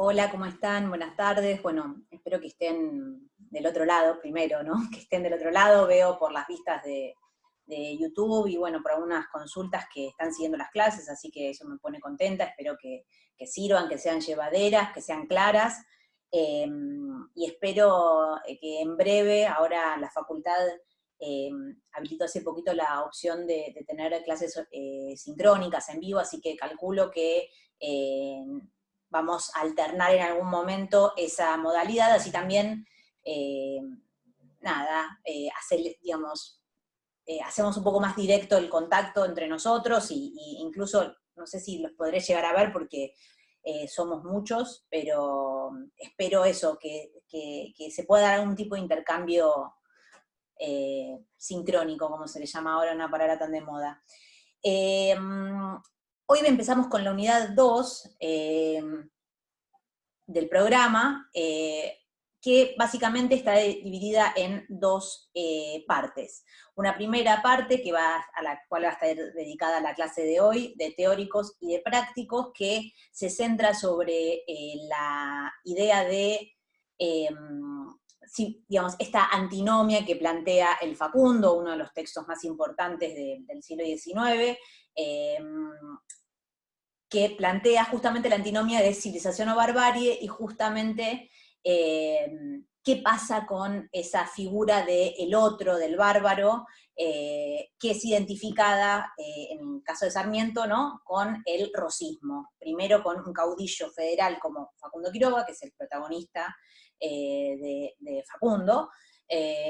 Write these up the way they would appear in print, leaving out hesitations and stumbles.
Hola, ¿cómo están? Buenas tardes. Bueno, espero que estén del otro lado primero, ¿no? Que estén del otro lado. Veo por las vistas de YouTube y bueno, por algunas consultas que están siguiendo las clases, así que eso me pone contenta. Espero que sirvan, que sean llevaderas, que sean claras. Eh, y espero que en breve, ahora la facultad eh, habilitó hace poquito la opción de tener clases sincrónicas en vivo, así que calculo que vamos a alternar en algún momento esa modalidad, así también, eh, digamos, hacemos un poco más directo el contacto entre nosotros y incluso, no sé si los podré llegar a ver porque somos muchos, pero espero eso, que se pueda dar algún tipo de intercambio sincrónico, como se le llama ahora, una palabra tan de moda. Hoy empezamos con la unidad 2 del programa, que básicamente está dividida en dos partes. Una primera parte a la cual va a estar dedicada a la clase de hoy, de teóricos y de prácticos, que se centra sobre la idea de, digamos, esta antinomia que plantea el Facundo, uno de los textos más importantes del siglo XIX, que plantea justamente la antinomia de civilización o barbarie y justamente qué pasa con esa figura del otro, del bárbaro, que es identificada, en el caso de Sarmiento, ¿no?, con el rosismo. Primero con un caudillo federal como Facundo Quiroga, que es el protagonista de Facundo,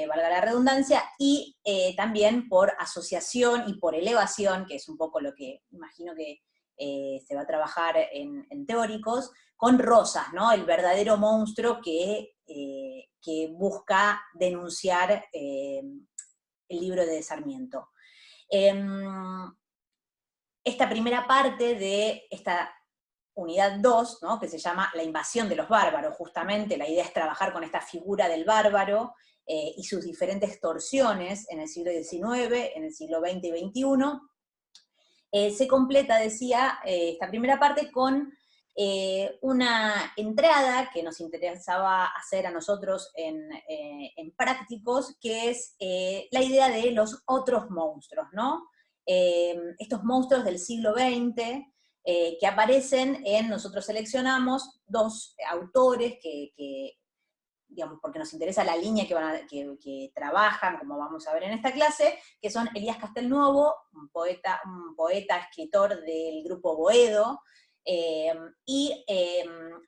valga la redundancia, y también por asociación y por elevación, que es un poco lo que imagino que se va a trabajar en teóricos, con Rosas, ¿no? El verdadero monstruo que busca denunciar el libro de Sarmiento. Esta primera parte de esta unidad 2, ¿no?, que se llama La invasión de los bárbaros, justamente la idea es trabajar con esta figura del bárbaro y sus diferentes torsiones en el siglo XIX, en el siglo XX y XXI. Se completa, decía, esta primera parte con una entrada que nos interesaba hacer a nosotros en prácticos, que es la idea de los otros monstruos, ¿no? Estos monstruos del siglo XX que aparecen nosotros seleccionamos dos autores digamos, porque nos interesa la línea que trabajan, como vamos a ver en esta clase, que son Elías Castelnuovo, un poeta, escritor del grupo Boedo, y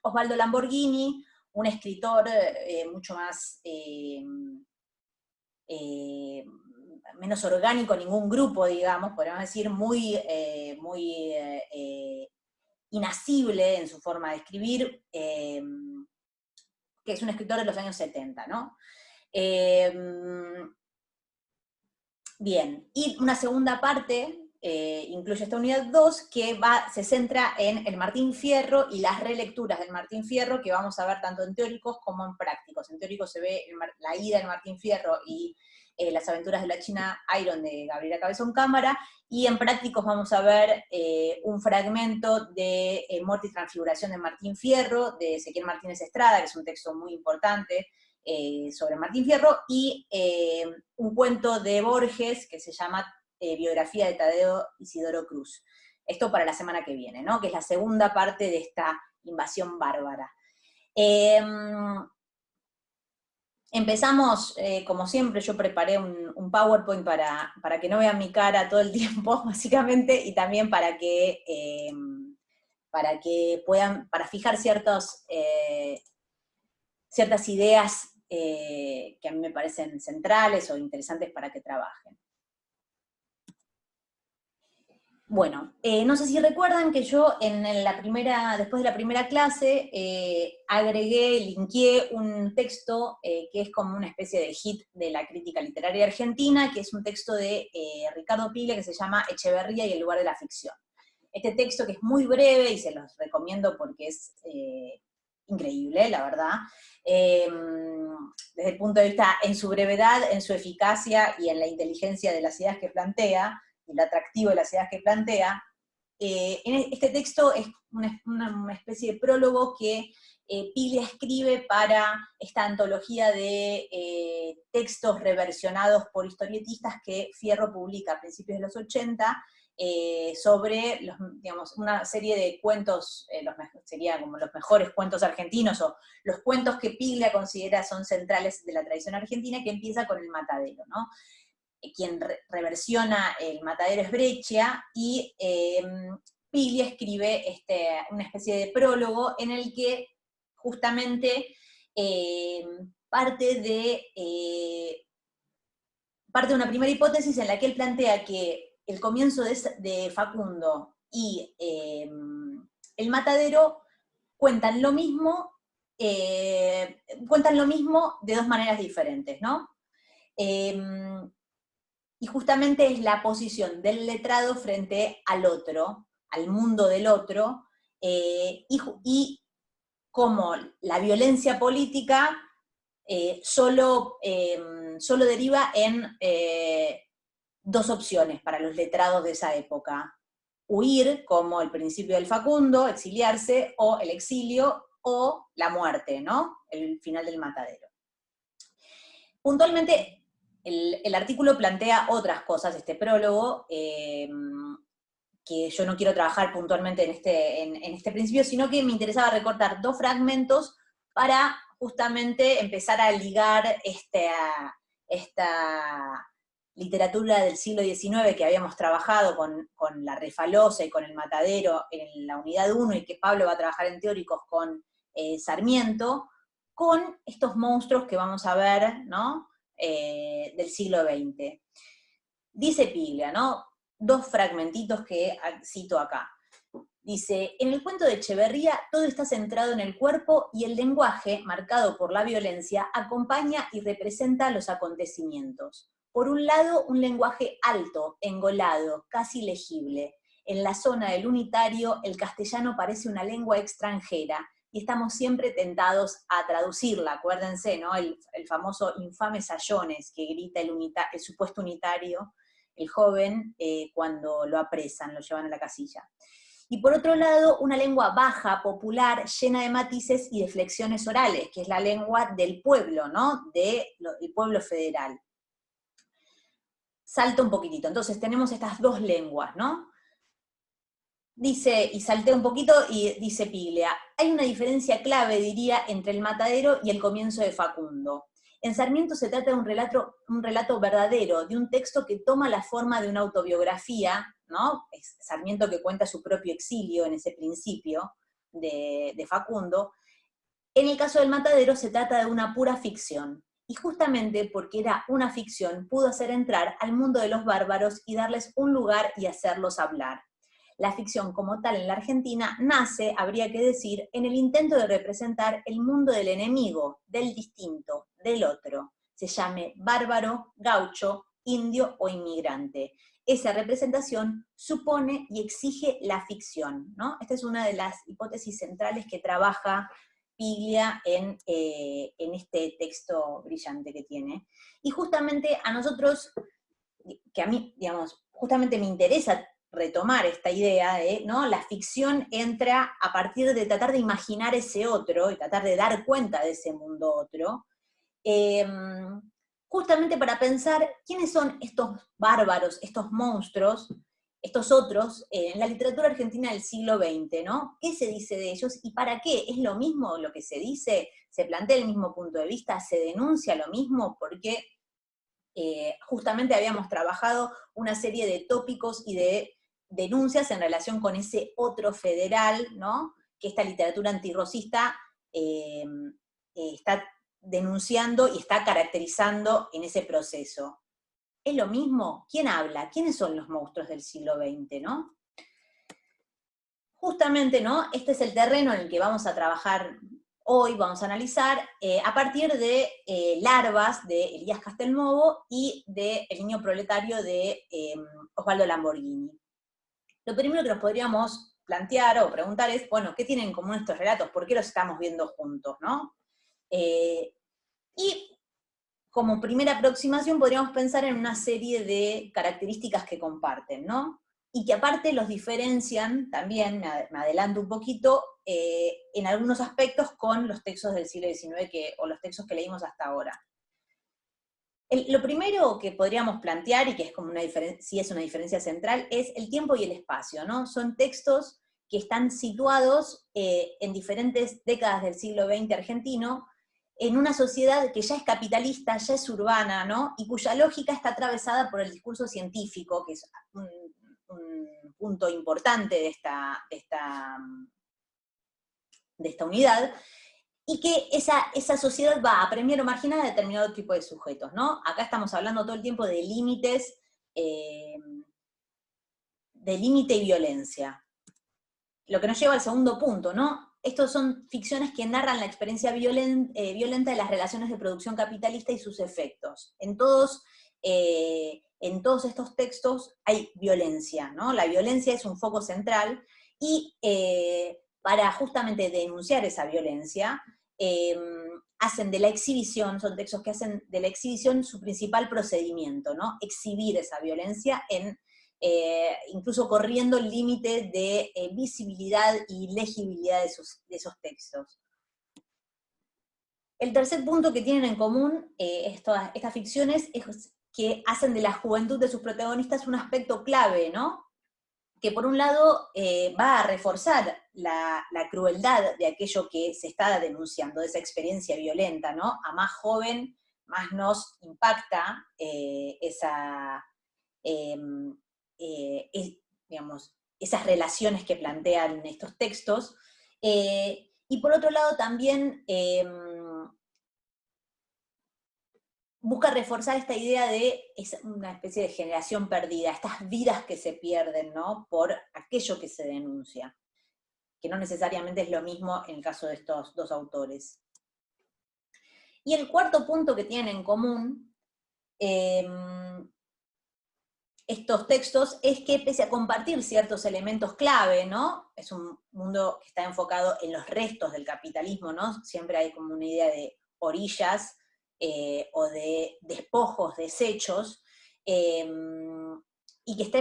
Osvaldo Lamborghini, un escritor mucho más menos orgánico, ningún grupo, digamos, podríamos decir, muy inasible en su forma de escribir, que es un escritor de los años 70, ¿no? Bien, y una segunda parte incluye esta unidad 2 que se centra en el Martín Fierro y las relecturas del Martín Fierro que vamos a ver tanto en teóricos como en prácticos. En teóricos se ve la ida del Martín Fierro y las aventuras de la China Iron de Gabriela Cabezón Cámara, y en prácticos vamos a ver un fragmento de Muerte y Transfiguración de Martín Fierro, de Ezequiel Martínez Estrada, que es un texto muy importante sobre Martín Fierro, y un cuento de Borges que se llama Biografía de Tadeo Isidoro Cruz. Esto para la semana que viene, ¿no?, que es la segunda parte de esta invasión bárbara. Empezamos, como siempre, yo preparé un PowerPoint para que no vean mi cara todo el tiempo, básicamente, y también para que puedan, para fijar ciertas ideas que a mí me parecen centrales o interesantes para que trabajen. Bueno, no sé si recuerdan que yo después de la primera clase, linkeé un texto que es como una especie de hit de la crítica literaria argentina, que es un texto de Ricardo Piglia que se llama Echeverría y el lugar de la ficción. Este texto, que es muy breve y se los recomiendo porque es increíble, la verdad, desde el punto de vista en su brevedad, en su eficacia y en la inteligencia de las ideas que plantea, y lo atractivo de las ideas que plantea. Este texto es una especie de prólogo que Piglia escribe para esta antología de textos reversionados por historietistas que Fierro publica a principios de los 80, sobre una serie de cuentos, sería como los mejores cuentos argentinos, o los cuentos que Piglia considera son centrales de la tradición argentina, que empieza con El Matadero, ¿no? Quien reversiona El Matadero es Breccia, y Piglia escribe una especie de prólogo en el que justamente parte de una primera hipótesis en la que él plantea que el comienzo de Facundo y El Matadero cuentan lo mismo de dos maneras diferentes, ¿no? Y justamente es la posición del letrado frente al otro, al mundo del otro, y cómo la violencia política solo deriva en dos opciones para los letrados de esa época: huir, como el principio del Facundo, exiliarse, o el exilio, o la muerte, ¿no? El final del Matadero. Puntualmente, el artículo plantea otras cosas, este prólogo, que yo no quiero trabajar puntualmente en este principio, sino que me interesaba recortar dos fragmentos para justamente empezar a ligar esta literatura del siglo XIX que habíamos trabajado con La Refalosa y con El Matadero en la unidad 1, y que Pablo va a trabajar en Teóricos con Sarmiento, con estos monstruos que vamos a ver, ¿no? Del siglo XX. Dice Piglia, ¿no? Dos fragmentitos que cito acá. Dice: en el cuento de Echeverría todo está centrado en el cuerpo y el lenguaje, marcado por la violencia, acompaña y representa los acontecimientos. Por un lado, un lenguaje alto, engolado, casi legible. En la zona del unitario, el castellano parece una lengua extranjera y estamos siempre tentados a traducirla. Acuérdense, ¿no? El famoso infame Sayones que grita el supuesto unitario, el joven, cuando lo apresan, lo llevan a la casilla. Y por otro lado, una lengua baja, popular, llena de matices y de flexiones orales, que es la lengua del pueblo, ¿no? Del pueblo federal. Salto un poquitito, entonces tenemos estas dos lenguas, ¿no? Dice, y salté un poquito, y dice Piglia: hay una diferencia clave, diría, entre El Matadero y el comienzo de Facundo. En Sarmiento se trata de un relato verdadero, de un texto que toma la forma de una autobiografía, ¿no? Es Sarmiento que cuenta su propio exilio en ese principio de Facundo. En el caso del Matadero se trata de una pura ficción, y justamente porque era una ficción pudo hacer entrar al mundo de los bárbaros y darles un lugar y hacerlos hablar. La ficción como tal en la Argentina nace, habría que decir, en el intento de representar el mundo del enemigo, del distinto, del otro, se llame bárbaro, gaucho, indio o inmigrante. Esa representación supone y exige la ficción, ¿no? Esta es una de las hipótesis centrales que trabaja Piglia en este texto brillante que tiene. Y justamente a nosotros, que a mí, digamos, justamente me interesa retomar esta idea de, ¿no? La ficción entra a partir de tratar de imaginar ese otro y tratar de dar cuenta de ese mundo otro, justamente para pensar quiénes son estos bárbaros, estos monstruos, estos otros, en la literatura argentina del siglo XX, ¿no? ¿Qué se dice de ellos y para qué? ¿Es lo mismo lo que se dice? ¿Se plantea el mismo punto de vista? ¿Se denuncia lo mismo? Porque justamente habíamos trabajado una serie de tópicos y de denuncias en relación con ese otro federal, ¿no? Que esta literatura antirrocista está denunciando y está caracterizando en ese proceso. ¿Es lo mismo? ¿Quién habla? ¿Quiénes son los monstruos del siglo XX, no? Justamente, ¿no? Este es el terreno en el que vamos a trabajar hoy, vamos a analizar, a partir de Larvas, de Elías Castelnuovo, y de El niño proletario, de Osvaldo Lamborghini. Lo primero que nos podríamos plantear o preguntar es, bueno, ¿qué tienen en común estos relatos? ¿Por qué los estamos viendo juntos, no? Y como primera aproximación podríamos pensar en una serie de características que comparten, ¿no? y que aparte los diferencian también, me adelanto un poquito, en algunos aspectos con los textos del siglo XIX o los textos que leímos hasta ahora. Lo primero que podríamos plantear, y que es como sí es una diferencia central, es el tiempo y el espacio, ¿no? Son textos que están situados en diferentes décadas del siglo XX argentino, en una sociedad que ya es capitalista, ya es urbana, ¿no? Y cuya lógica está atravesada por el discurso científico, que es un punto importante de esta unidad, y que esa sociedad va a premiar o marginar a determinado tipo de sujetos, ¿no? Acá estamos hablando todo el tiempo de límites, de límite y violencia. Lo que nos lleva al segundo punto, ¿no? Estos son ficciones que narran la experiencia violenta de las relaciones de producción capitalista y sus efectos. En todos estos textos hay violencia, ¿no? La violencia es un foco central, y para justamente denunciar esa violencia, hacen de la exhibición, son textos que hacen de la exhibición su principal procedimiento, ¿no? Exhibir esa violencia incluso corriendo el límite de visibilidad y legibilidad de esos textos. El tercer punto que tienen en común estas ficciones es que hacen de la juventud de sus protagonistas un aspecto clave, ¿no? Que por un lado va a reforzar la crueldad de aquello que se está denunciando, de esa experiencia violenta, ¿no? A más joven, más nos impacta digamos, esas relaciones que plantean estos textos, y por otro lado también busca reforzar esta idea de una especie de generación perdida, estas vidas que se pierden, ¿no? Por aquello que se denuncia, que no necesariamente es lo mismo en el caso de estos dos autores. Y el cuarto punto que tienen en común estos textos es que, pese a compartir ciertos elementos clave, ¿no? Es un mundo que está enfocado en los restos del capitalismo, ¿no? Siempre hay como una idea de orillas o de despojos, desechos, y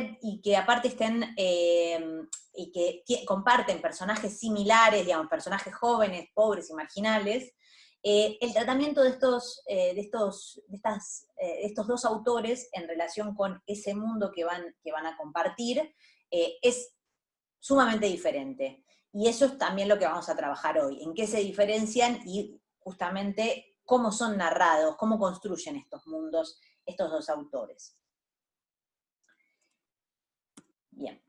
que aparte estén, y que comparten personajes similares, digamos, personajes jóvenes, pobres y marginales. El tratamiento de estos dos autores en relación con ese mundo que van a compartir es sumamente diferente. Y eso es también lo que vamos a trabajar hoy, en qué se diferencian y justamente cómo son narrados, cómo construyen estos mundos estos dos autores. Bien.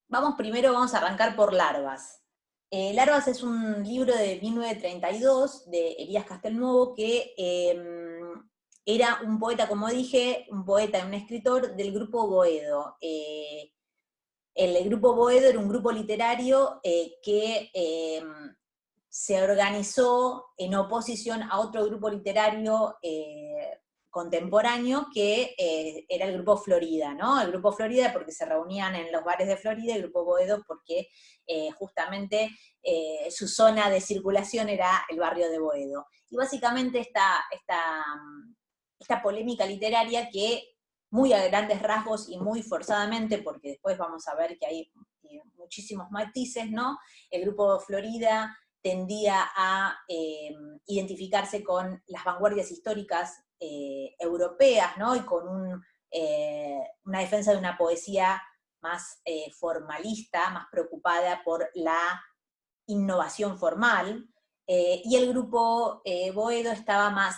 Vamos a arrancar por Larvas. Larvas es un libro de 1932 de Elías Castelnuovo, que era un poeta, como dije, un poeta y un escritor del Grupo Boedo. El Grupo Boedo era un grupo literario que se organizó en oposición a otro grupo literario contemporáneo que era el Grupo Florida, ¿no? El Grupo Florida porque se reunían en los bares de Florida, y el Grupo Boedo porque justamente su zona de circulación era el barrio de Boedo. Y básicamente esta polémica literaria que, muy a grandes rasgos y muy forzadamente, porque después vamos a ver que hay muchísimos matices, ¿no? El Grupo Florida tendía a identificarse con las vanguardias históricas europeas, ¿no? Y con una defensa de una poesía más formalista, más preocupada por la innovación formal, y el Grupo Boedo estaba más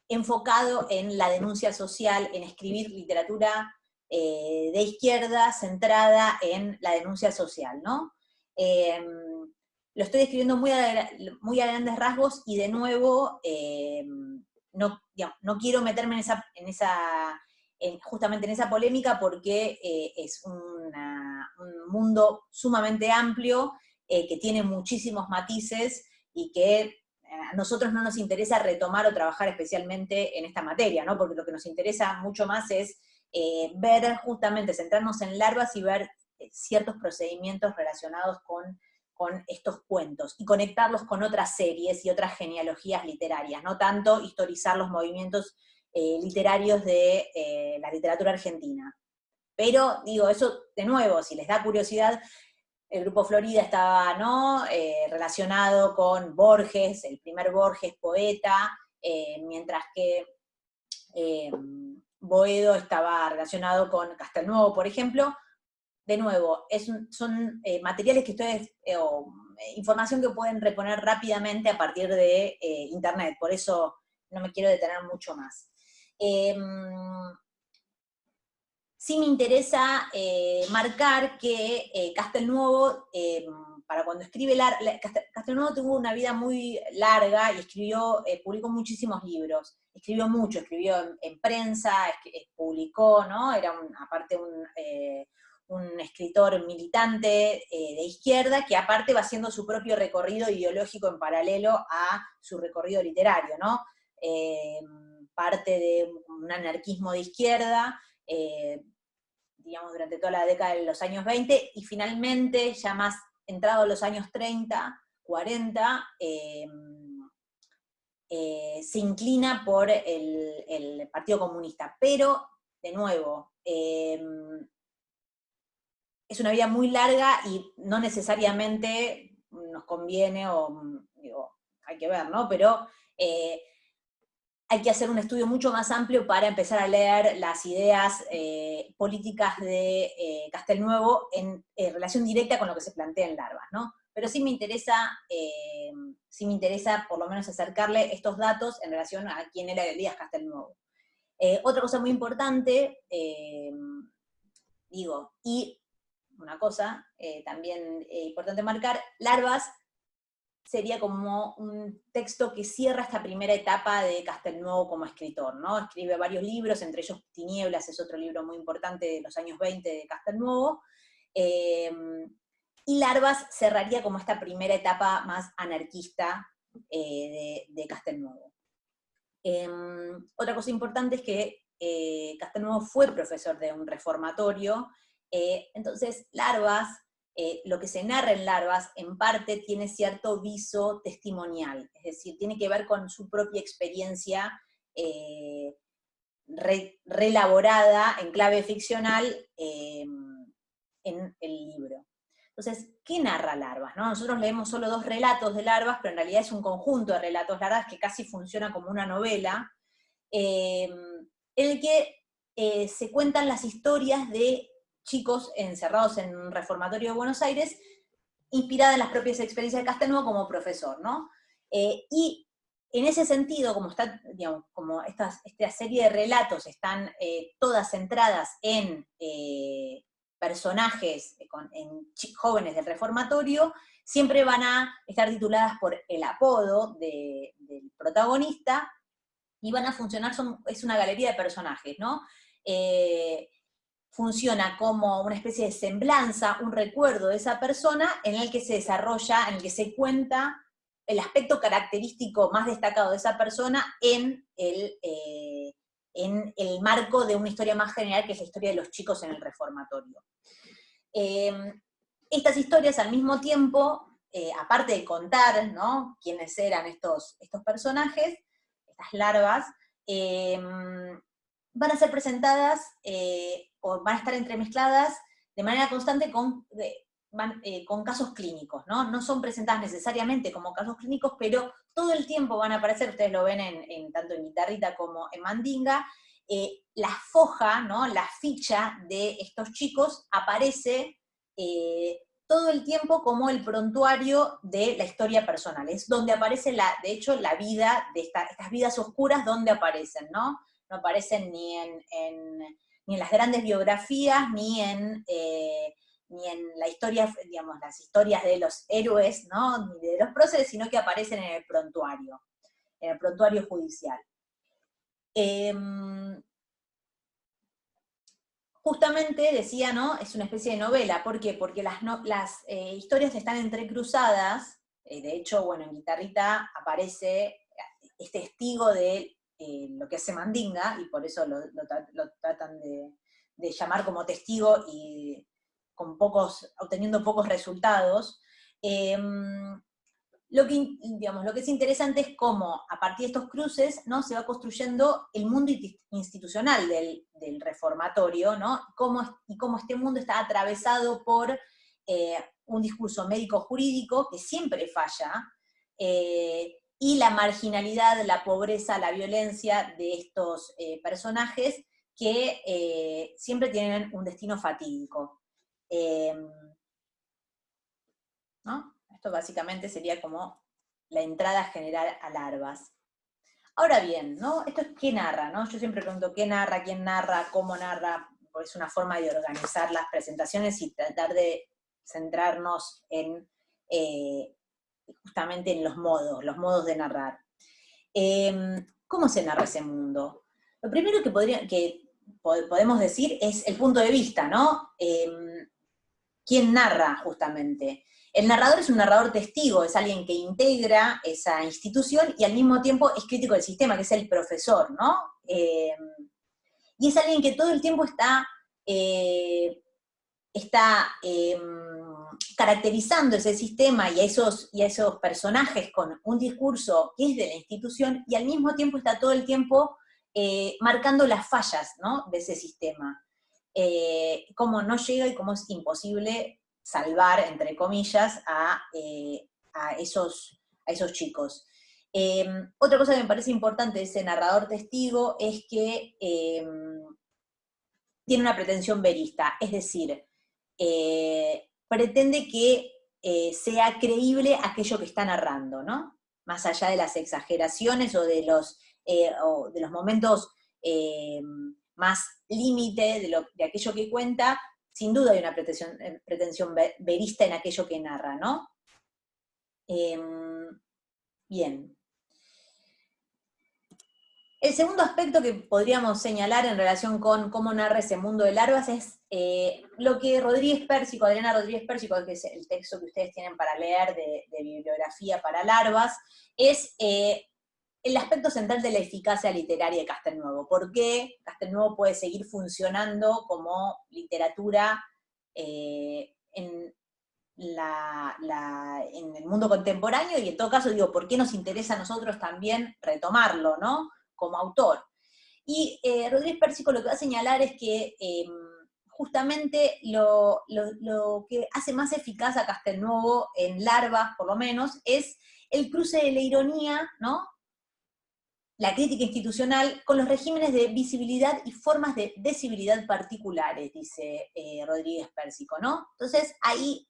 enfocado en la denuncia social, en escribir literatura de izquierda centrada en la denuncia social, ¿no? Lo estoy describiendo muy a grandes rasgos, y de nuevo no quiero meterme justamente en esa polémica, porque es un mundo sumamente amplio, que tiene muchísimos matices, y que a nosotros no nos interesa retomar o trabajar especialmente en esta materia, ¿no? Porque lo que nos interesa mucho más es ver, justamente, centrarnos en Larvas y ver ciertos procedimientos relacionados con estos cuentos, y conectarlos con otras series y otras genealogías literarias, no tanto historizar los movimientos literarios de la literatura argentina. Pero, digo, eso, de nuevo, si les da curiosidad, el Grupo Florida estaba, ¿no?, relacionado con Borges, el primer Borges poeta, mientras que Boedo estaba relacionado con Castelnuovo, por ejemplo. De nuevo, son materiales que ustedes, información que pueden reponer rápidamente a partir de Internet, por eso no me quiero detener mucho más. Sí me interesa marcar que Castelnuovo, para cuando escribe, Castelnuovo tuvo una vida muy larga y publicó muchísimos libros. Escribió mucho, escribió en prensa, publicó, ¿no? Era aparte un escritor militante de izquierda, que aparte va haciendo su propio recorrido ideológico en paralelo a su recorrido literario, ¿no? Parte de un anarquismo de izquierda, digamos, durante toda la década de los años 20, y finalmente, ya más entrado los años 30, 40, se inclina por el Partido Comunista. Pero, de nuevo, es una vida muy larga y no necesariamente nos conviene, o digo, hay que ver, ¿no? Pero hay que hacer un estudio mucho más amplio para empezar a leer las ideas políticas de Castelnuovo en relación directa con lo que se plantea en Larvas, ¿no? Pero sí me interesa por lo menos acercarle estos datos en relación a quién era Elías Castelnuovo. Otra cosa muy importante, y una cosa también importante marcar, Larvas sería como un texto que cierra esta primera etapa de Castelnuovo como escritor, ¿no? Escribe varios libros, entre ellos Tinieblas es otro libro muy importante de los años 20 de Castelnuovo, y Larvas cerraría como esta primera etapa más anarquista de Castelnuovo. Otra cosa importante es que Castelnuovo fue profesor de un reformatorio, entonces Larvas, lo que se narra en Larvas, en parte tiene cierto viso testimonial, es decir, tiene que ver con su propia experiencia reelaborada en clave ficcional en el libro. Entonces, ¿qué narra Larvas, no? Nosotros leemos solo 2 relatos de Larvas, pero en realidad es un conjunto de relatos largas que casi funciona como una novela, en el que se cuentan las historias de chicos encerrados en un reformatorio de Buenos Aires, inspirada en las propias experiencias de Castelnuovo como profesor, ¿no? Y en ese sentido, como está, digamos, como esta serie de relatos están todas centradas en personajes, en jóvenes del reformatorio, siempre van a estar tituladas por el apodo del protagonista, y van a funcionar, es una galería de personajes, ¿no? Funciona como una especie de semblanza, un recuerdo de esa persona en el que se desarrolla, en el que se cuenta el aspecto característico más destacado de esa persona en el marco de una historia más general, que es la historia de los chicos en el reformatorio. Estas historias al mismo tiempo, aparte de contar, ¿no?, quiénes eran estos personajes, estas larvas, van a ser presentadas o van a estar entremezcladas de manera constante con casos clínicos, ¿no? No son presentadas necesariamente como casos clínicos, pero todo el tiempo van a aparecer, ustedes lo ven tanto en Guitarrita como en Mandinga, la foja, ¿no?, la ficha de estos chicos aparece todo el tiempo como el prontuario de la historia personal. Es donde aparece, de hecho, la vida de estas vidas oscuras, donde aparecen, ¿no? No aparecen ni en las grandes biografías, ni en la historia, digamos, las historias de los héroes, ¿no?, ni de los próceres, sino que aparecen en el prontuario judicial. Justamente decía, ¿no?, es una especie de novela. ¿Por qué? Porque las historias están entrecruzadas. De hecho, bueno, en Guitarrita aparece, es testigo de lo que hace Mandinga, y por eso lo tratan de llamar como testigo, y obteniendo pocos resultados. digamos, lo que es interesante es cómo a partir de estos cruces, ¿no?, se va construyendo el mundo institucional del reformatorio, ¿no?, y cómo este mundo está atravesado por un discurso médico-jurídico que siempre falla, y la marginalidad, la pobreza, la violencia de estos personajes que siempre tienen un destino fatídico. ¿No? Esto básicamente sería como la entrada general a Larvas. Ahora bien, ¿no? Esto es qué narra, ¿no? Yo siempre pregunto qué narra, quién narra, cómo narra, porque es una forma de organizar las presentaciones y tratar de centrarnos en justamente en los modos de narrar. ¿Cómo se narra ese mundo? Lo primero que podemos decir es el punto de vista, ¿no? ¿Quién narra justamente? El narrador es un narrador testigo, es alguien que integra esa institución y al mismo tiempo es crítico del sistema, que es el profesor, ¿no? Y es alguien que todo el tiempo está caracterizando ese sistema y a esos personajes con un discurso que es de la institución y al mismo tiempo está todo el tiempo marcando las fallas, ¿no?, de ese sistema. Cómo no llega y cómo es imposible salvar, entre comillas, a esos chicos. Otra cosa que me parece importante de ese narrador testigo es que tiene una pretensión verista, es decir, pretende que sea creíble aquello que está narrando, ¿no? Más allá de las exageraciones o de los momentos más límite de aquello que cuenta, sin duda hay una pretensión verista en aquello que narra, ¿no? Bien. El segundo aspecto que podríamos señalar en relación con cómo narra ese mundo de Larvas es lo que Adriana Rodríguez Pérsico, que es el texto que ustedes tienen para leer de bibliografía para Larvas, es el aspecto central de la eficacia literaria de Castelnuovo. ¿Por qué Castelnuovo puede seguir funcionando como literatura en el mundo contemporáneo? Y en todo caso, digo, ¿por qué nos interesa a nosotros también retomarlo, ¿no?, como autor? Y Rodríguez Pérsico lo que va a señalar es que justamente lo que hace más eficaz a Castelnuovo, en Larvas por lo menos, es el cruce de la ironía, ¿no?, la crítica institucional, con los regímenes de visibilidad y formas de decibilidad particulares, dice Rodríguez Pérsico, ¿no? Entonces ahí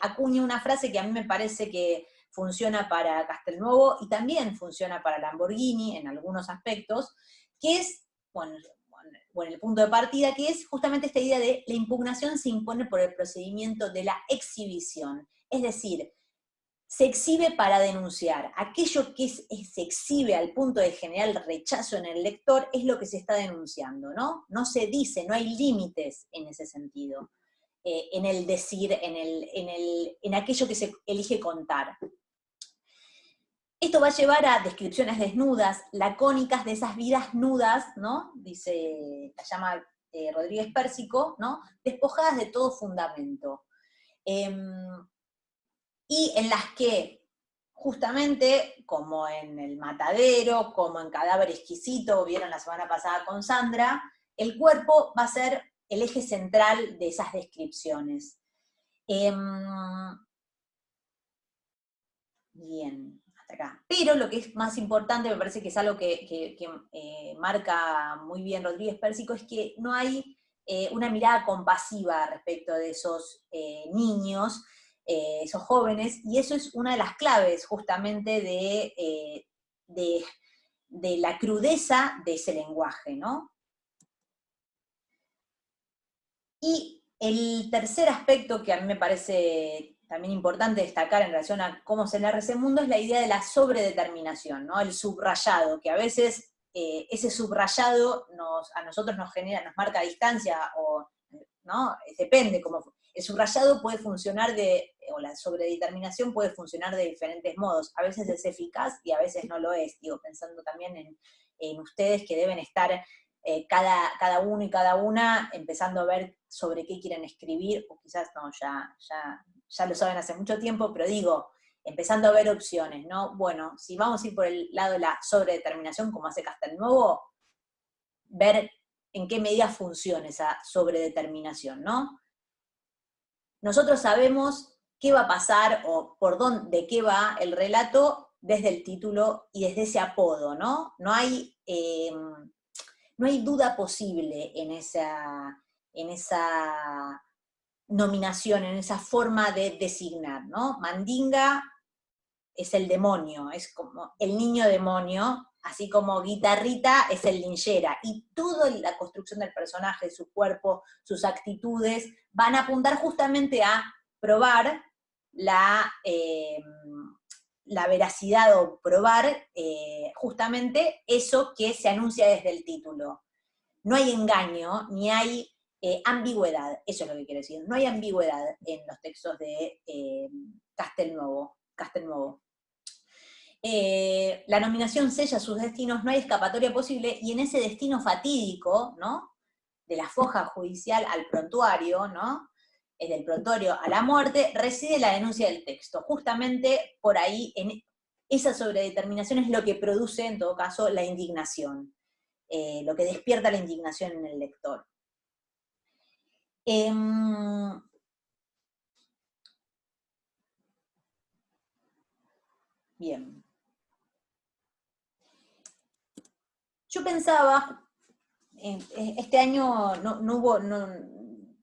acuña una frase que a mí me parece que funciona para Castelnuovo y también funciona para Lamborghini en algunos aspectos, que es, bueno, el punto de partida, que es justamente esta idea de la impugnación se impone por el procedimiento de la exhibición. Es decir, se exhibe para denunciar. Aquello que se exhibe al punto de generar rechazo en el lector es lo que se está denunciando, ¿no? No se dice, no hay límites en ese sentido, en el decir, en aquello que se elige contar. Esto va a llevar a descripciones desnudas, lacónicas de esas vidas nudas, ¿no? Dice, la llama Rodríguez Pérsico, ¿no?, despojadas de todo fundamento. Y en las que, justamente, como en El Matadero, como en Cadáver Exquisito, vieron la semana pasada con Sandra, el cuerpo va a ser el eje central de esas descripciones. Bien, hasta acá. Pero lo que es más importante, me parece que es algo que marca muy bien Rodríguez Pérsico, es que no hay una mirada compasiva respecto de esos niños, esos jóvenes, y eso es una de las claves justamente de la crudeza de ese lenguaje, ¿no? Y el tercer aspecto que a mí me parece también importante destacar en relación a cómo se narra ese mundo es la idea de la sobredeterminación, ¿no?, el subrayado, que a veces ese subrayado a nosotros nos marca distancia, ¿no? Depende, el subrayado puede funcionar o la sobredeterminación puede funcionar de diferentes modos, a veces es eficaz y a veces no lo es, digo, pensando también en ustedes que deben estar cada uno y cada una empezando a ver sobre qué quieren escribir, o quizás no, ya lo saben hace mucho tiempo, pero digo, empezando a ver opciones, ¿no? Bueno, si vamos a ir por el lado de la sobredeterminación, como hace Castelnuovo, ver en qué medida funciona esa sobredeterminación, ¿no? Nosotros sabemos qué va a pasar o por dónde, de qué va el relato desde el título y desde ese apodo, ¿no? No hay duda posible en esa nominación, en esa forma de designar, ¿no? Mandinga es el demonio, es como el niño demonio, así como Guitarrita es el linchera, y toda la construcción del personaje, su cuerpo, sus actitudes, van a apuntar justamente a probar la veracidad o probar justamente eso que se anuncia desde el título. No hay engaño, ni hay ambigüedad, eso es lo que quiero decir, no hay ambigüedad en los textos de Castelnuovo. La nominación sella sus destinos, no hay escapatoria posible, y en ese destino fatídico, ¿no? De la foja judicial al prontuario, ¿no? Del prontuario a la muerte, reside la denuncia del texto. Justamente por ahí, en esa sobredeterminación es lo que produce, en todo caso, la indignación, lo que despierta la indignación en el lector. Bien. Yo pensaba, este año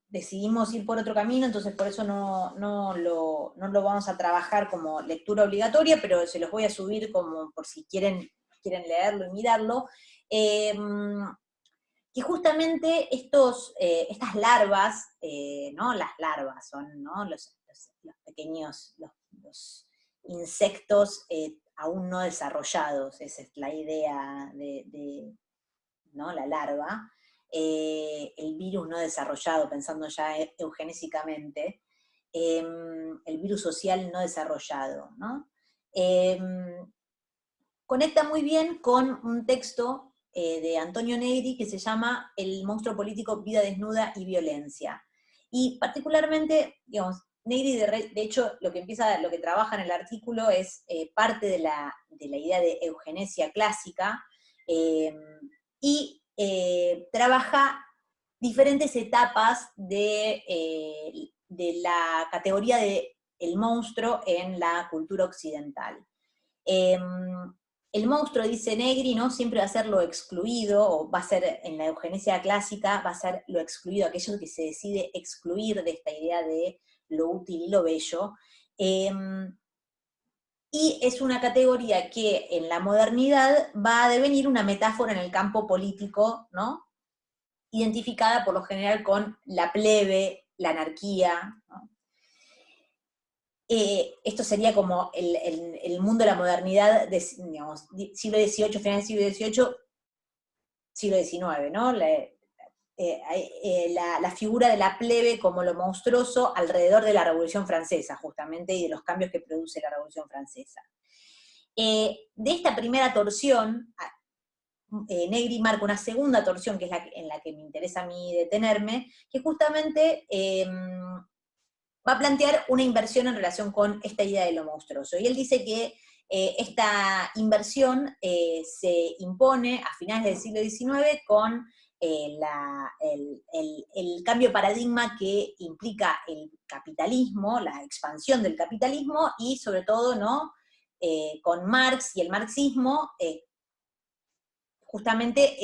decidimos ir por otro camino, entonces por eso no lo vamos a trabajar como lectura obligatoria, pero se los voy a subir como por si quieren leerlo y mirarlo. Que justamente estas larvas, ¿no? Las larvas son, ¿no? los pequeños, los insectos aún no desarrollados, esa es la idea ¿no? La larva, el virus no desarrollado, pensando ya eugenésicamente, el virus social no desarrollado, ¿no? Conecta muy bien con un texto de Antonio Negri que se llama El monstruo político, vida desnuda y violencia. Y particularmente, digamos, Negri de hecho lo que trabaja en el artículo es parte de la idea de eugenesia clásica, y trabaja diferentes etapas de la categoría de el monstruo en la cultura occidental. El monstruo, dice Negri, ¿no? Siempre va a ser lo excluido, o va a ser, en la eugenesia clásica, va a ser lo excluido, aquello que se decide excluir de esta idea de lo útil y lo bello. Y es una categoría que en la modernidad va a devenir una metáfora en el campo político, ¿no? Identificada por lo general con la plebe, la anarquía, ¿no? Esto sería como el mundo de la modernidad, digamos, siglo XVIII, final del siglo XVIII, siglo XIX, ¿no? La figura de la plebe como lo monstruoso alrededor de la Revolución Francesa, justamente, y de los cambios que produce la Revolución Francesa. De esta primera torsión, Negri marca una segunda torsión, que es en la que me interesa a mí detenerme, que justamente va a plantear una inversión en relación con esta idea de lo monstruoso. Y él dice que esta inversión se impone a finales del siglo XIX con el cambio de paradigma que implica el capitalismo, la expansión del capitalismo, y sobre todo, ¿no? Con Marx y el marxismo, justamente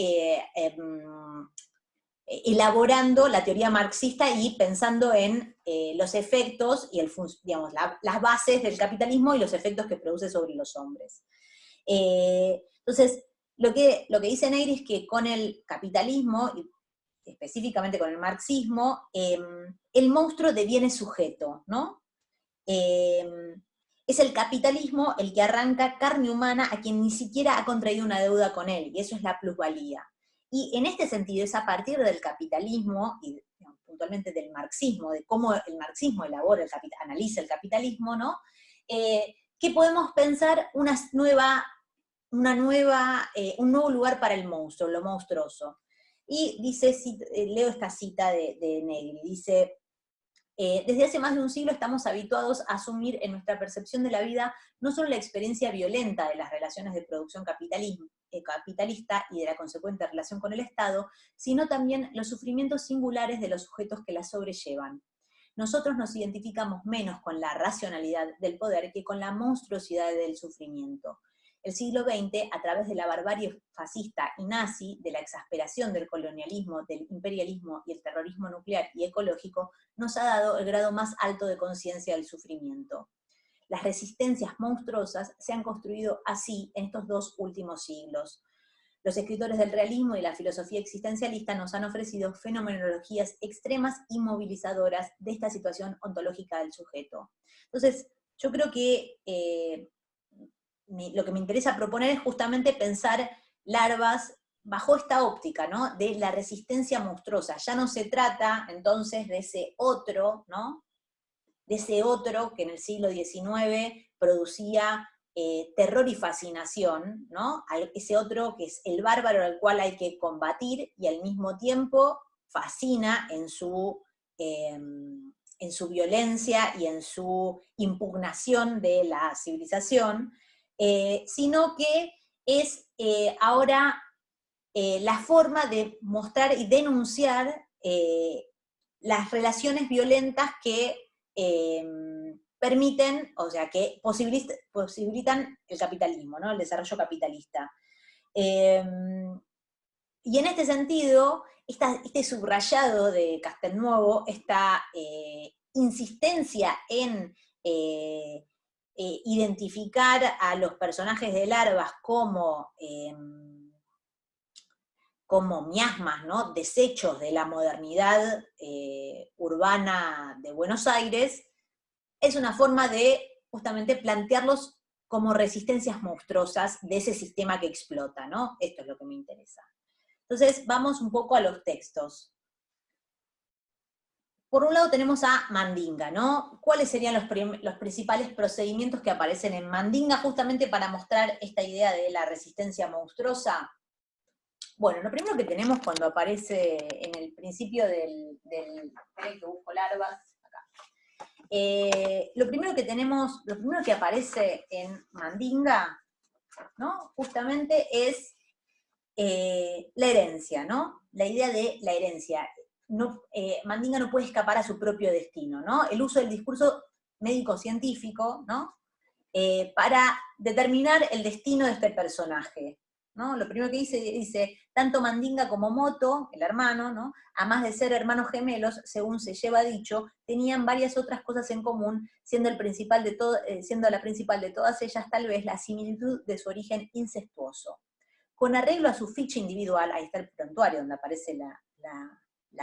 elaborando la teoría marxista y pensando en los efectos y digamos, las bases del capitalismo y los efectos que produce sobre los hombres. Entonces, lo que dice Negri es que con el capitalismo, y específicamente con el marxismo, el monstruo deviene sujeto, ¿no? Es el capitalismo el que arranca carne humana a quien ni siquiera ha contraído una deuda con él, y eso es la plusvalía. Y en este sentido es a partir del capitalismo, y digamos, puntualmente del marxismo, de cómo el marxismo elabora, analiza el capitalismo, ¿no? Que podemos pensar un nuevo lugar para el monstruo, lo monstruoso. Y dice, leo esta cita de Negri, dice: Desde hace más de un siglo estamos habituados a asumir en nuestra percepción de la vida no solo la experiencia violenta de las relaciones de producción capitalista y de la consecuente relación con el Estado, sino también los sufrimientos singulares de los sujetos que la sobrellevan. Nosotros nos identificamos menos con la racionalidad del poder que con la monstruosidad del sufrimiento. El siglo XX, a través de la barbarie fascista y nazi, de la exasperación del colonialismo, del imperialismo y el terrorismo nuclear y ecológico, nos ha dado el grado más alto de conciencia del sufrimiento. Las resistencias monstruosas se han construido así en estos 2 últimos siglos. Los escritores del realismo y la filosofía existencialista nos han ofrecido fenomenologías extremas y movilizadoras de esta situación ontológica del sujeto. Entonces, yo creo que lo que me interesa proponer es justamente pensar Larvas bajo esta óptica, ¿no? De la resistencia monstruosa. Ya no se trata entonces de ese otro, ¿no? De ese otro que en el siglo XIX producía terror y fascinación, ¿no? Ese otro que es el bárbaro al cual hay que combatir y al mismo tiempo fascina en su violencia y en su impugnación de la civilización, sino que es ahora la forma de mostrar y denunciar las relaciones violentas que permiten, o sea, que posibilitan el capitalismo, ¿no? El desarrollo capitalista. Y en este sentido, este subrayado de Castelnuovo, esta insistencia en identificar a los personajes de Larvas como miasmas, ¿no? Desechos de la modernidad urbana de Buenos Aires, es una forma de justamente plantearlos como resistencias monstruosas de ese sistema que explota, ¿no? Esto es lo que me interesa. Entonces, vamos un poco a los textos. Por un lado tenemos a Mandinga, ¿no? ¿Cuáles serían los principales procedimientos que aparecen en Mandinga justamente para mostrar esta idea de la resistencia monstruosa? Bueno, lo primero que tenemos cuando aparece en el principio que busco Larvas, acá. Lo primero que aparece en Mandinga, ¿no? Justamente es la herencia, ¿no? La idea de la herencia. No, Mandinga no puede escapar a su propio destino, ¿no? El uso del discurso médico-científico, ¿no? Para determinar el destino de este personaje, ¿no? Lo primero que dice, tanto Mandinga como Moto, el hermano, ¿no? A más de ser hermanos gemelos, según se lleva dicho, tenían varias otras cosas en común, siendo la principal de todas ellas tal vez la similitud de su origen incestuoso. Con arreglo a su ficha individual, ahí está el prontuario donde aparece la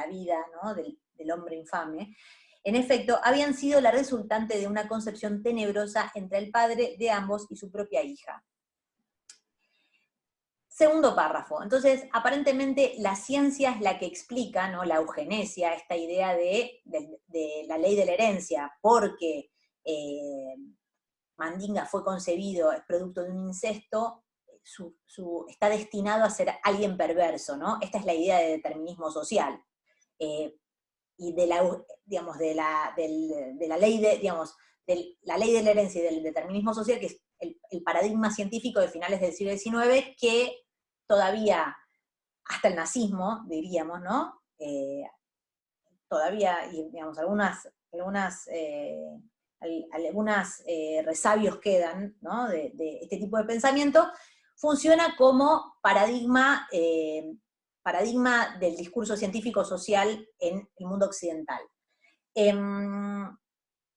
vida, ¿no? del hombre infame, en efecto, habían sido la resultante de una concepción tenebrosa entre el padre de ambos y su propia hija. Segundo párrafo. Entonces, aparentemente la ciencia es la que explica, ¿no? La eugenesia, esta idea de la ley de la herencia, porque Mandinga fue concebido, es producto de un incesto, está destinado a ser alguien perverso, ¿no? Esta es la idea de determinismo social. Y de la, digamos, de la ley de, digamos, la ley de la herencia y del determinismo social, que es el paradigma científico de finales del siglo XIX, que todavía, hasta el nazismo, diríamos, ¿no? Todavía, y digamos, algunas resabios quedan, ¿no? de este tipo de pensamiento, funciona como paradigma del discurso científico-social en el mundo occidental.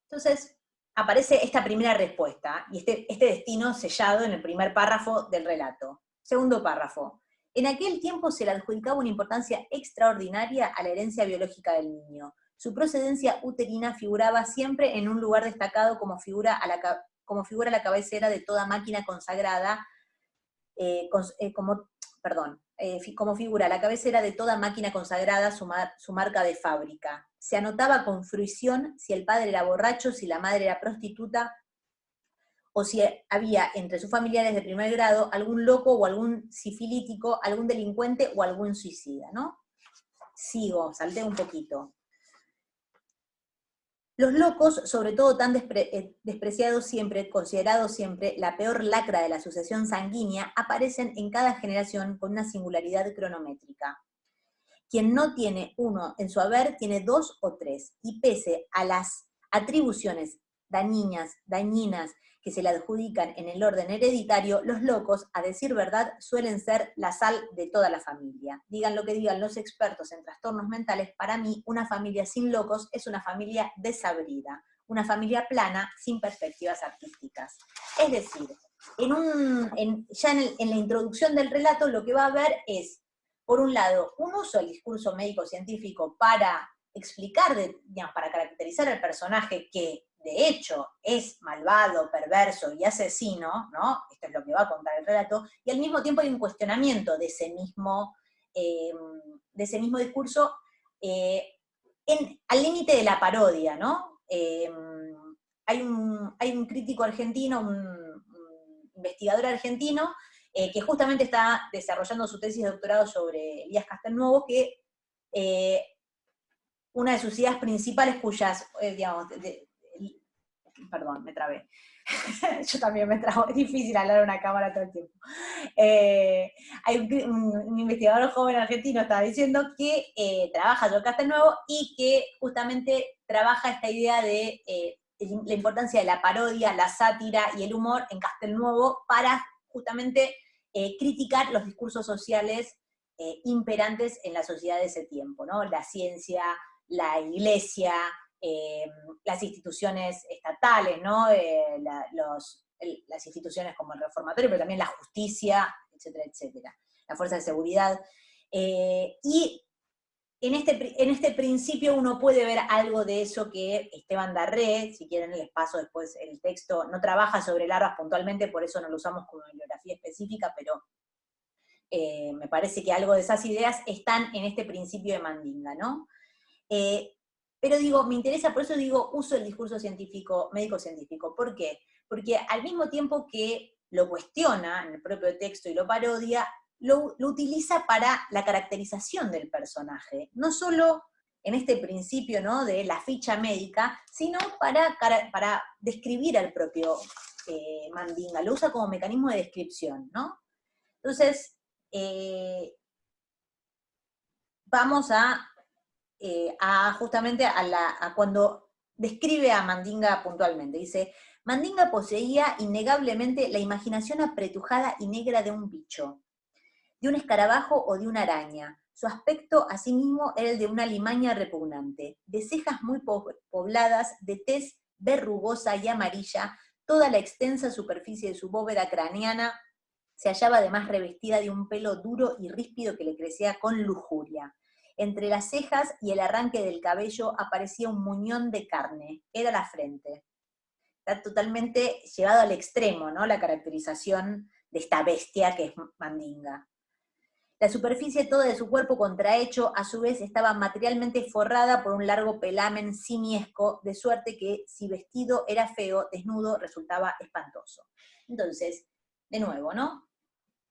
Entonces, aparece esta primera respuesta, y este destino sellado en el primer párrafo del relato. Segundo párrafo. En aquel tiempo se le adjudicaba una importancia extraordinaria a la herencia biológica del niño. Su procedencia uterina figuraba siempre en un lugar destacado como figura la cabecera de toda máquina consagrada, como figura la cabecera de toda máquina consagrada su marca de fábrica. Se anotaba con fruición si el padre era borracho, si la madre era prostituta, o si había entre sus familiares de primer grado algún loco o algún sifilítico, algún delincuente o algún suicida, ¿no? Sigo, salté un poquito. Los locos, sobre todo tan despreciados siempre, considerados siempre la peor lacra de la sucesión sanguínea, aparecen en cada generación con una singularidad cronométrica. Quien no tiene uno en su haber tiene dos o tres, y pese a las atribuciones dañinas que se le adjudican en el orden hereditario, los locos, a decir verdad, suelen ser la sal de toda la familia. Digan lo que digan los expertos en trastornos mentales, para mí una familia sin locos es una familia desabrida, una familia plana sin perspectivas artísticas. Es decir, en la introducción del relato lo que va a haber es, por un lado, un uso del discurso médico-científico para explicar, digamos, para caracterizar al personaje que de hecho es malvado, perverso y asesino, ¿no? Esto es lo que va a contar el relato, y al mismo tiempo hay un cuestionamiento de ese mismo discurso al límite de la parodia, ¿no? Hay un crítico argentino, un investigador argentino, que justamente está desarrollando su tesis de doctorado sobre Elías Castelnuovo, que una de sus ideas principales cuyas, perdón, me trabé. Yo también me trabo, es difícil hablar a una cámara todo el tiempo. Hay un investigador joven argentino, estaba diciendo, que trabaja sobre Castelnuovo y que justamente trabaja esta idea de la importancia de la parodia, la sátira y el humor en Castelnuovo para justamente criticar los discursos sociales imperantes en la sociedad de ese tiempo, ¿no? La ciencia, la iglesia, las instituciones estatales, ¿no? Las instituciones como el reformatorio, pero también la justicia, etcétera, etcétera, la fuerza de seguridad. Y en este principio uno puede ver algo de eso que Esteban Darré, si quieren les paso después el texto, no trabaja sobre larvas puntualmente, por eso no lo usamos como bibliografía específica, pero me parece que algo de esas ideas están en este principio de Mandinga, ¿no? Pero digo, me interesa, por eso digo, uso el discurso científico, médico-científico. ¿Por qué? Porque al mismo tiempo que lo cuestiona en el propio texto y lo parodia, lo utiliza para la caracterización del personaje. No solo en este principio, ¿no?, de la ficha médica, sino para describir al propio Mandinga. Lo usa como mecanismo de descripción, ¿no? Entonces, vamos justamente a cuando describe a Mandinga puntualmente. Dice, Mandinga poseía innegablemente la imaginación apretujada y negra de un bicho, de un escarabajo o de una araña. Su aspecto, asimismo, era el de una limaña repugnante, de cejas muy pobladas, de tez verrugosa y amarilla, toda la extensa superficie de su bóveda craneana se hallaba además revestida de un pelo duro y ríspido que le crecía con lujuria. Entre las cejas y el arranque del cabello aparecía un muñón de carne, era la frente. Está totalmente llevado al extremo, ¿no?, la caracterización de esta bestia que es Mandinga. La superficie toda de su cuerpo contrahecho, a su vez, estaba materialmente forrada por un largo pelamen simiesco, de suerte que, si vestido era feo, desnudo resultaba espantoso. Entonces, de nuevo, ¿no?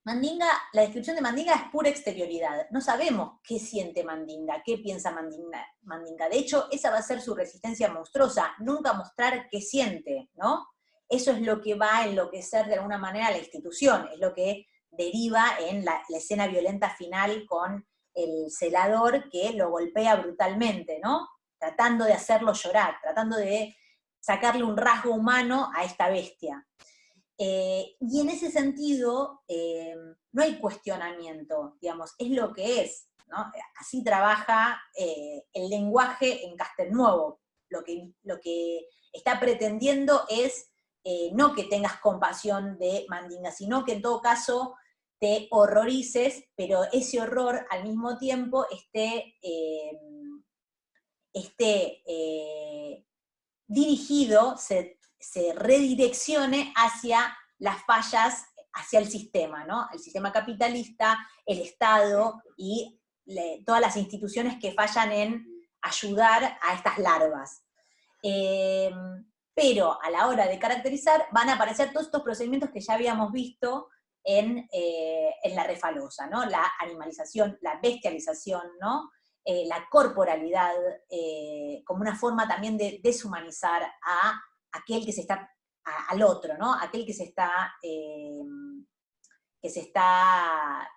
Mandinga, la descripción de Mandinga es pura exterioridad. No sabemos qué siente Mandinga, qué piensa Mandinga. De hecho, esa va a ser su resistencia monstruosa, nunca mostrar qué siente, ¿no? Eso es lo que va a enloquecer de alguna manera a la institución, es lo que deriva en la escena violenta final con el celador que lo golpea brutalmente, ¿no? Tratando de hacerlo llorar, tratando de sacarle un rasgo humano a esta bestia. Y en ese sentido, no hay cuestionamiento, digamos, es lo que es, ¿no? Así trabaja el lenguaje en Castelnuovo. Lo que está pretendiendo es no que tengas compasión de Mandinga, sino que en todo caso te horrorices, pero ese horror al mismo tiempo esté dirigido, se redireccione hacia las fallas, hacia el sistema, ¿no? El sistema capitalista, el Estado y todas las instituciones que fallan en ayudar a estas larvas. Pero a la hora de caracterizar van a aparecer todos estos procedimientos que ya habíamos visto en la refalosa, ¿no? La animalización, la bestialización, ¿no? la corporalidad como una forma también de deshumanizar a aquel que se está, al otro, ¿no? Aquel que se está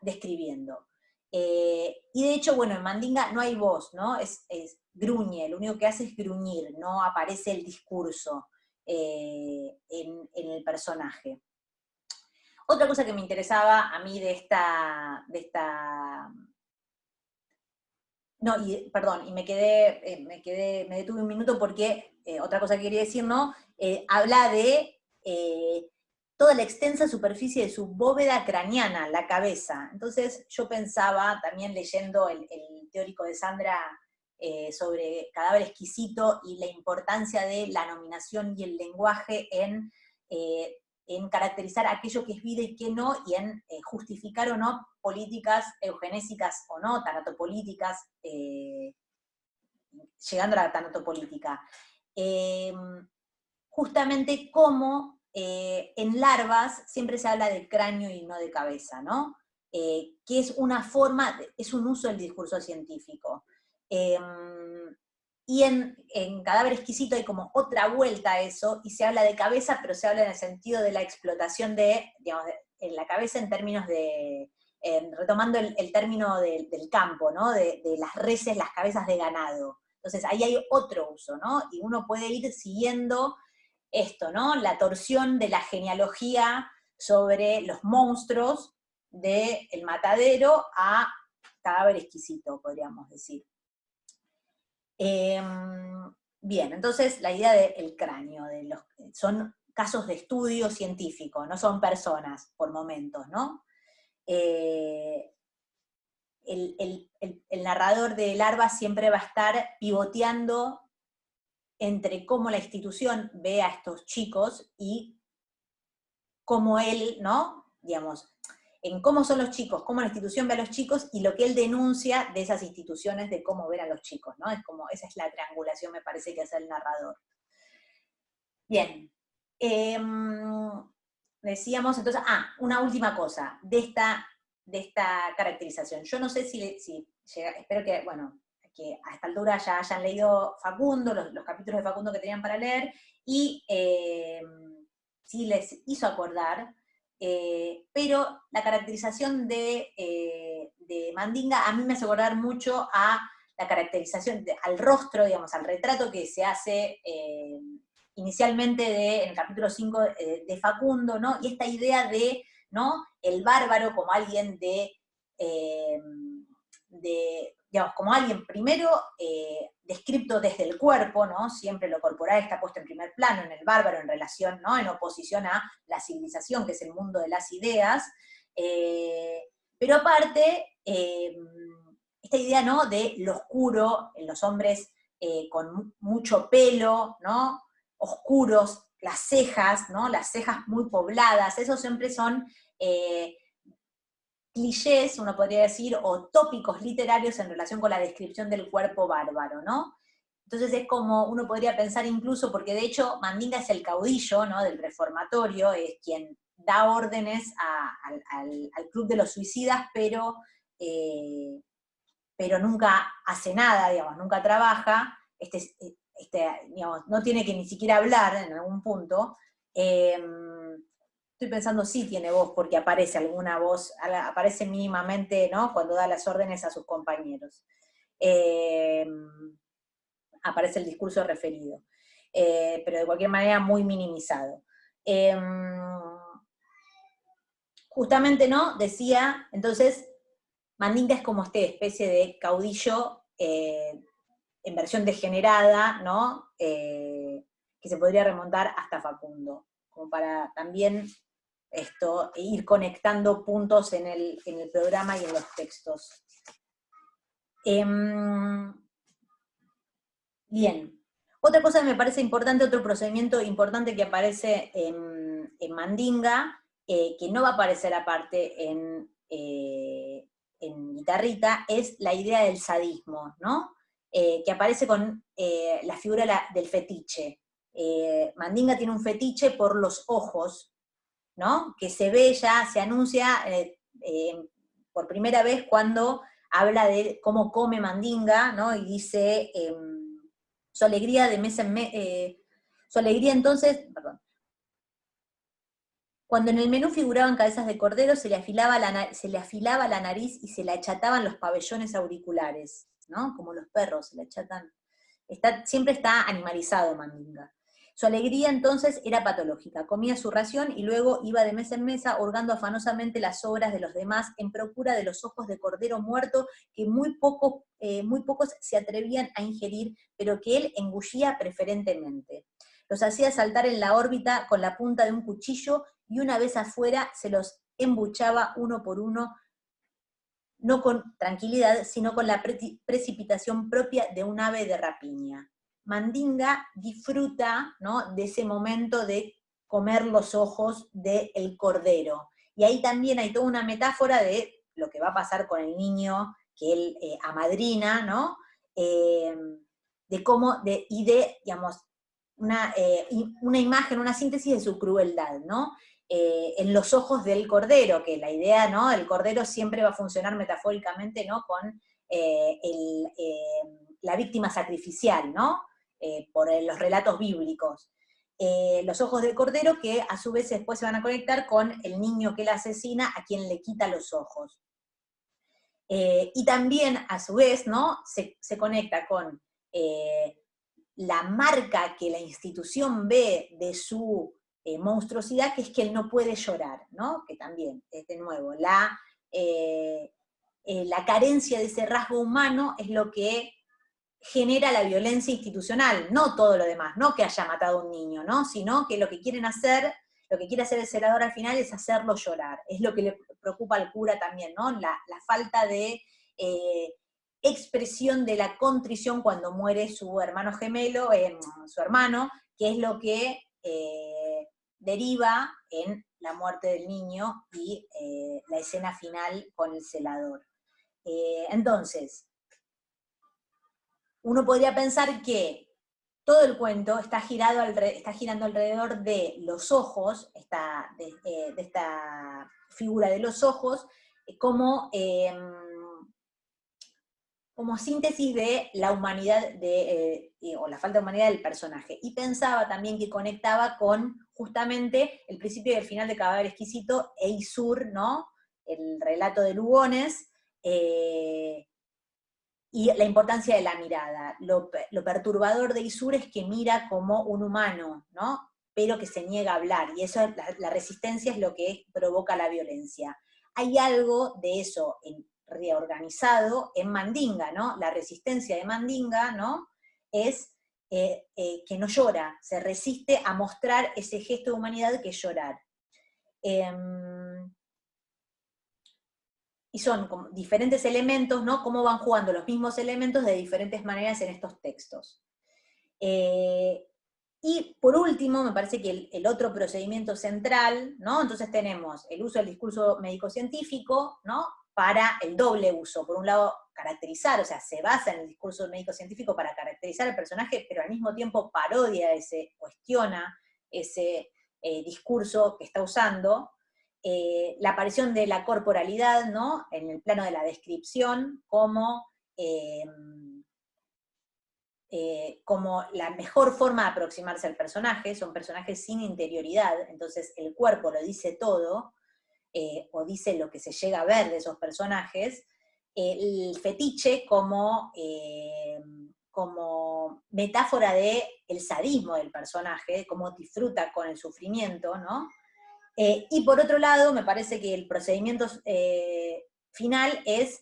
describiendo. Y de hecho, bueno, en Mandinga no hay voz, ¿no? Es gruñe, lo único que hace es gruñir, no aparece el discurso en el personaje. Otra cosa que me interesaba a mí no, perdón, y me detuve un minuto porque otra cosa que quería decir, ¿no? Habla de toda la extensa superficie de su bóveda craneana, la cabeza. Entonces yo pensaba, también leyendo el teórico de Sandra sobre Cadáver Exquisito y la importancia de la nominación y el lenguaje en caracterizar aquello que es vida y qué no, y en justificar o no políticas eugenésicas o no, tanatopolíticas, llegando a la tanatopolítica. Justamente como en larvas siempre se habla de cráneo y no de cabeza, ¿no? Que es una forma, es un uso del discurso científico. Y en Cadáver Exquisito hay como otra vuelta a eso, y se habla de cabeza, pero se habla en el sentido de la explotación digamos, en la cabeza en términos de, retomando el término del campo, ¿no? De las reses, las cabezas de ganado. Entonces ahí hay otro uso, ¿no? Y uno puede ir siguiendo esto, ¿no? La torsión de la genealogía sobre los monstruos del matadero a Cadáver Exquisito, podríamos decir. Bien, entonces la idea del cráneo, son casos de estudio científico, no son personas por momentos, ¿no? El narrador de Larva siempre va a estar pivoteando entre cómo la institución ve a estos chicos y cómo él, ¿no? Digamos, en cómo son los chicos, cómo la institución ve a los chicos y lo que él denuncia de esas instituciones de cómo ver a los chicos, ¿no? Es como, esa es la triangulación, me parece, que hace el narrador. Bien. Decíamos entonces, una última cosa de esta caracterización. Yo no sé si llega, espero que, bueno, que a esta altura ya hayan leído Facundo, los capítulos de Facundo que tenían para leer, y si les hizo acordar, pero la caracterización de Mandinga a mí me hace acordar mucho a la caracterización, al rostro, digamos, al retrato que se hace inicialmente en el capítulo 5 de Facundo, ¿no? Y esta idea de, ¿no? El bárbaro como alguien digamos, como alguien primero descripto desde el cuerpo, ¿no? Siempre lo corporal está puesto en primer plano en el bárbaro en relación, ¿no? En oposición a la civilización, que es el mundo de las ideas, pero aparte, esta idea, ¿no? De lo oscuro en los hombres con mucho pelo, ¿no? Oscuros, las cejas, ¿no? Las cejas muy pobladas, esos siempre son clichés, uno podría decir, o tópicos literarios en relación con la descripción del cuerpo bárbaro, ¿no? Entonces es como uno podría pensar incluso, porque de hecho Mandinga es el caudillo, ¿no? Del reformatorio, es quien da órdenes al Club de los Suicidas, pero nunca hace nada, digamos, nunca trabaja, digamos, no tiene que ni siquiera hablar en algún punto. Estoy pensando sí tiene voz, porque aparece alguna voz, aparece mínimamente, ¿no? Cuando da las órdenes a sus compañeros. Aparece el discurso referido. Pero de cualquier manera muy minimizado. Justamente, ¿no? Decía, entonces, Mandinga es como esta especie de caudillo en versión degenerada, ¿no? Que se podría remontar hasta Facundo, como para también ir conectando puntos en el programa y en los textos. Bien. Otra cosa que me parece importante, otro procedimiento importante que aparece en Mandinga, que no va a aparecer aparte en Guitarrita, es la idea del sadismo, ¿no? Que aparece con la figura del fetiche. Mandinga tiene un fetiche por los ojos, ¿no? Que se ve ya, se anuncia por primera vez cuando habla de cómo come Mandinga, ¿no? Y dice, su alegría de mes en mes, su alegría entonces, perdón, cuando en el menú figuraban cabezas de cordero, se le afilaba la nariz y se le achataban los pabellones auriculares, ¿no? Como los perros, se le achatan. Siempre está animalizado Mandinga. Su alegría entonces era patológica, comía su ración y luego iba de mesa en mesa hurgando afanosamente las obras de los demás en procura de los ojos de cordero muerto que muy pocos se atrevían a ingerir, pero que él engullía preferentemente. Los hacía saltar en la órbita con la punta de un cuchillo y una vez afuera se los embuchaba uno por uno, no con tranquilidad, sino con la precipitación propia de un ave de rapiña. Mandinga disfruta, ¿no?, de ese momento de comer los ojos del cordero. Y ahí también hay toda una metáfora de lo que va a pasar con el niño que él amadrina, ¿no? De cómo, digamos, una imagen, una síntesis de su crueldad, ¿no? En los ojos del cordero, que la idea, ¿no?, del cordero siempre va a funcionar metafóricamente, ¿no?, con la víctima sacrificial, ¿no?, por los relatos bíblicos. Los ojos del cordero que a su vez después se van a conectar con el niño que él asesina, a quien le quita los ojos. Y también, a su vez, ¿no?, se conecta con la marca que la institución ve de su monstruosidad, que es que él no puede llorar, ¿no? Que también, de nuevo, la carencia de ese rasgo humano es lo que genera la violencia institucional, no todo lo demás, no que haya matado a un niño, ¿no?, sino que lo que quiere hacer el celador al final es hacerlo llorar, es lo que le preocupa al cura también, ¿no?, la falta de expresión de la contrición cuando muere su hermano gemelo, su hermano, que es lo que deriva en la muerte del niño y la escena final con el celador. Entonces, uno podría pensar que todo el cuento está girando alrededor de los ojos, de esta figura de los ojos, como síntesis de la humanidad o la falta de humanidad del personaje. Y pensaba también que conectaba con justamente el principio y el final de Cadáver Exquisito e Isur, ¿no?, el relato de Lugones, y la importancia de la mirada. Lo perturbador de Isur es que mira como un humano, ¿no?, pero que se niega a hablar, y eso, la resistencia es lo que provoca la violencia. Hay algo de eso reorganizado en Mandinga, ¿no? La resistencia de Mandinga, ¿no?, es que no llora, se resiste a mostrar ese gesto de humanidad que es llorar. Y son como diferentes elementos, ¿no?, cómo van jugando los mismos elementos de diferentes maneras en estos textos. Y por último, me parece que el otro procedimiento central, ¿no?, entonces tenemos el uso del discurso médico-científico, ¿no?, para el doble uso. Por un lado, caracterizar, o sea, se basa en el discurso médico-científico para caracterizar al personaje, pero al mismo tiempo parodia cuestiona ese discurso que está usando. La aparición de la corporalidad, ¿no?, en el plano de la descripción, como la mejor forma de aproximarse al personaje. Son personajes sin interioridad, entonces el cuerpo lo dice todo, o dice lo que se llega a ver de esos personajes. El fetiche como metáfora de el sadismo del personaje, cómo disfruta con el sufrimiento, ¿no? Y por otro lado, me parece que el procedimiento final es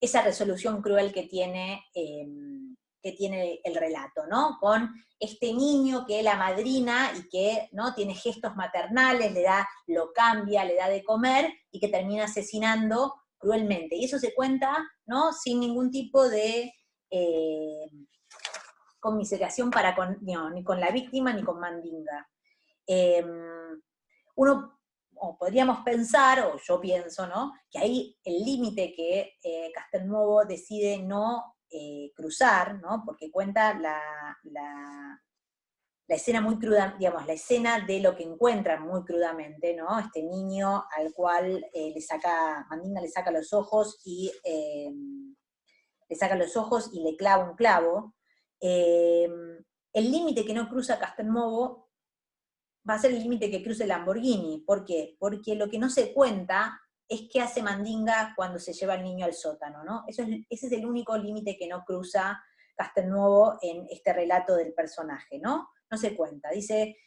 esa resolución cruel que tiene el relato, ¿no?, con este niño que él amadrina y que, ¿no?, tiene gestos maternales, lo cambia, le da de comer, y que termina asesinando cruelmente. Y eso se cuenta, ¿no?, sin ningún tipo de conmiseración ni con la víctima ni con Mandinga. Podríamos pensar, o yo pienso, ¿no?, que ahí el límite que Castelnuovo decide no cruzar, ¿no?, porque cuenta la escena muy cruda, digamos, la escena de lo que encuentran muy crudamente, ¿no? Este niño al cual Mandinga le saca los ojos y le clava un clavo. El límite que no cruza Castelnuovo va a ser el límite que cruce Lamborghini. ¿Por qué? Porque lo que no se cuenta es qué hace Mandinga cuando se lleva al niño al sótano, ¿no? Ese es el único límite que no cruza Castelnuovo en este relato del personaje, ¿no? No se cuenta. Dice,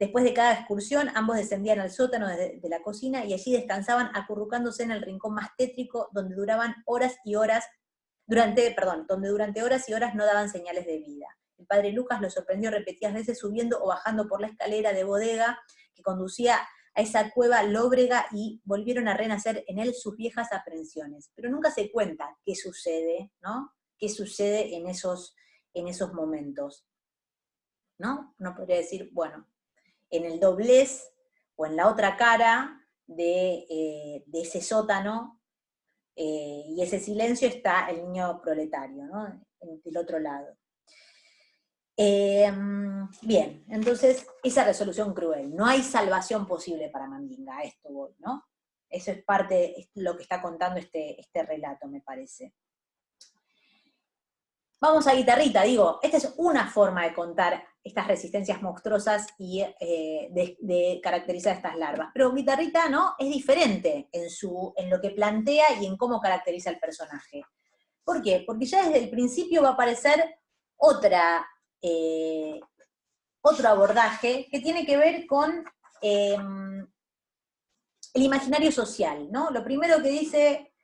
después de cada excursión, ambos descendían al sótano de la cocina y allí descansaban acurrucándose en el rincón más tétrico, donde durante horas y horas no daban señales de vida. El padre Lucas lo sorprendió repetidas veces subiendo o bajando por la escalera de bodega que conducía a esa cueva lóbrega y volvieron a renacer en él sus viejas aprensiones. Pero nunca se cuenta qué sucede, ¿no? Qué sucede en esos momentos, ¿no? Uno podría decir, bueno, en el doblez o en la otra cara de ese sótano y ese silencio está el niño proletario, ¿no? Del otro lado. Bien, entonces, esa resolución cruel. No hay salvación posible para Mandinga, a esto voy, ¿no? Eso es parte, es lo que está contando este relato, me parece. Vamos a Guitarrita, digo, esta es una forma de contar estas resistencias monstruosas y de caracterizar estas larvas. Pero Guitarrita, ¿no? Es diferente en lo que plantea y en cómo caracteriza el personaje. ¿Por qué? Porque ya desde el principio va a aparecer otro abordaje que tiene que ver con el imaginario social, ¿no? Lo primero que dice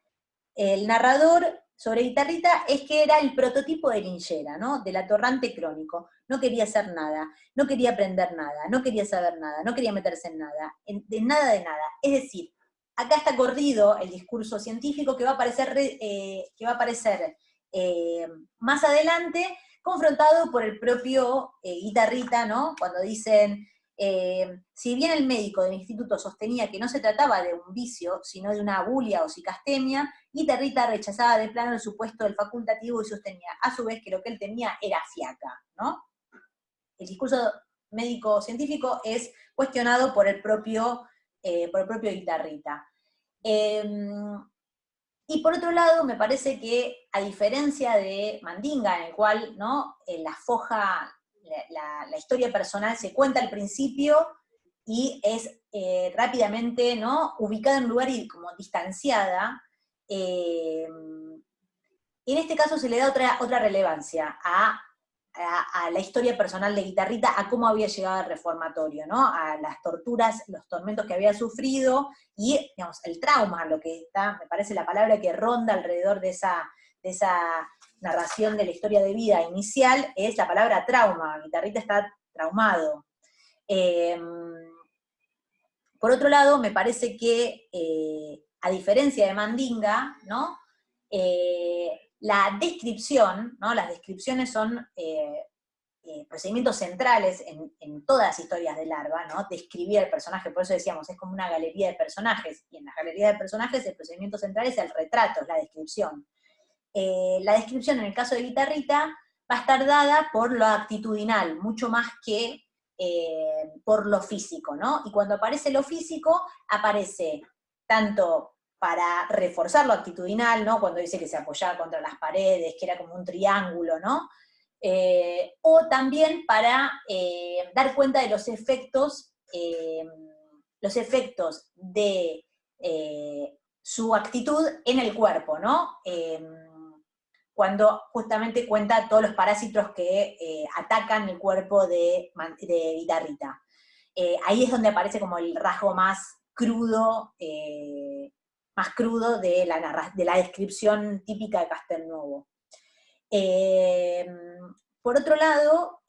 el narrador sobre Guitarrita es que era el prototipo de linchera, ¿no? Del atorrante crónico. No quería hacer nada, no quería aprender nada, no quería saber nada, no quería meterse en nada, de nada de nada. Es decir, acá está corrido el discurso científico que va a aparecer más adelante, confrontado por el propio Guitarrita, ¿no? Cuando dicen, si bien el médico del instituto sostenía que no se trataba de un vicio, sino de una bulia o psicastemia, Guitarrita rechazaba de plano el supuesto del facultativo y sostenía, a su vez, que lo que él tenía era fiaca, ¿no? El discurso médico-científico es cuestionado por el propio Guitarrita. Y por otro lado, me parece que, a diferencia de Mandinga, en el cual, ¿no? La historia personal se cuenta al principio y es rápidamente, ¿no? Ubicada en un lugar y como distanciada, en este caso se le da otra relevancia a la historia personal de Guitarrita, a cómo había llegado al reformatorio, ¿no? A las torturas, los tormentos que había sufrido y, digamos, el trauma, lo que está, me parece la palabra que ronda alrededor de esa narración de la historia de vida inicial, es la palabra trauma. Guitarrita está traumado. Por otro lado, me parece que, a diferencia de Mandinga, ¿no? La descripción, ¿no? Las descripciones son procedimientos centrales en todas las historias de Larva, ¿no? Describir al personaje, por eso decíamos, es como una galería de personajes, y en las galerías de personajes el procedimiento central es el retrato, es la descripción. La descripción en el caso de Guitarrita va a estar dada por lo actitudinal, mucho más que por lo físico, ¿no? Y cuando aparece lo físico, aparece tanto para reforzar lo actitudinal, ¿no? Cuando dice que se apoyaba contra las paredes, que era como un triángulo, ¿no? O también para dar cuenta de los efectos de su actitud en el cuerpo, ¿no? Cuando justamente cuenta todos los parásitos que atacan el cuerpo de Guitarrita. Ahí es donde aparece como el rasgo más crudo de la descripción típica de Castelnuovo. Por otro lado,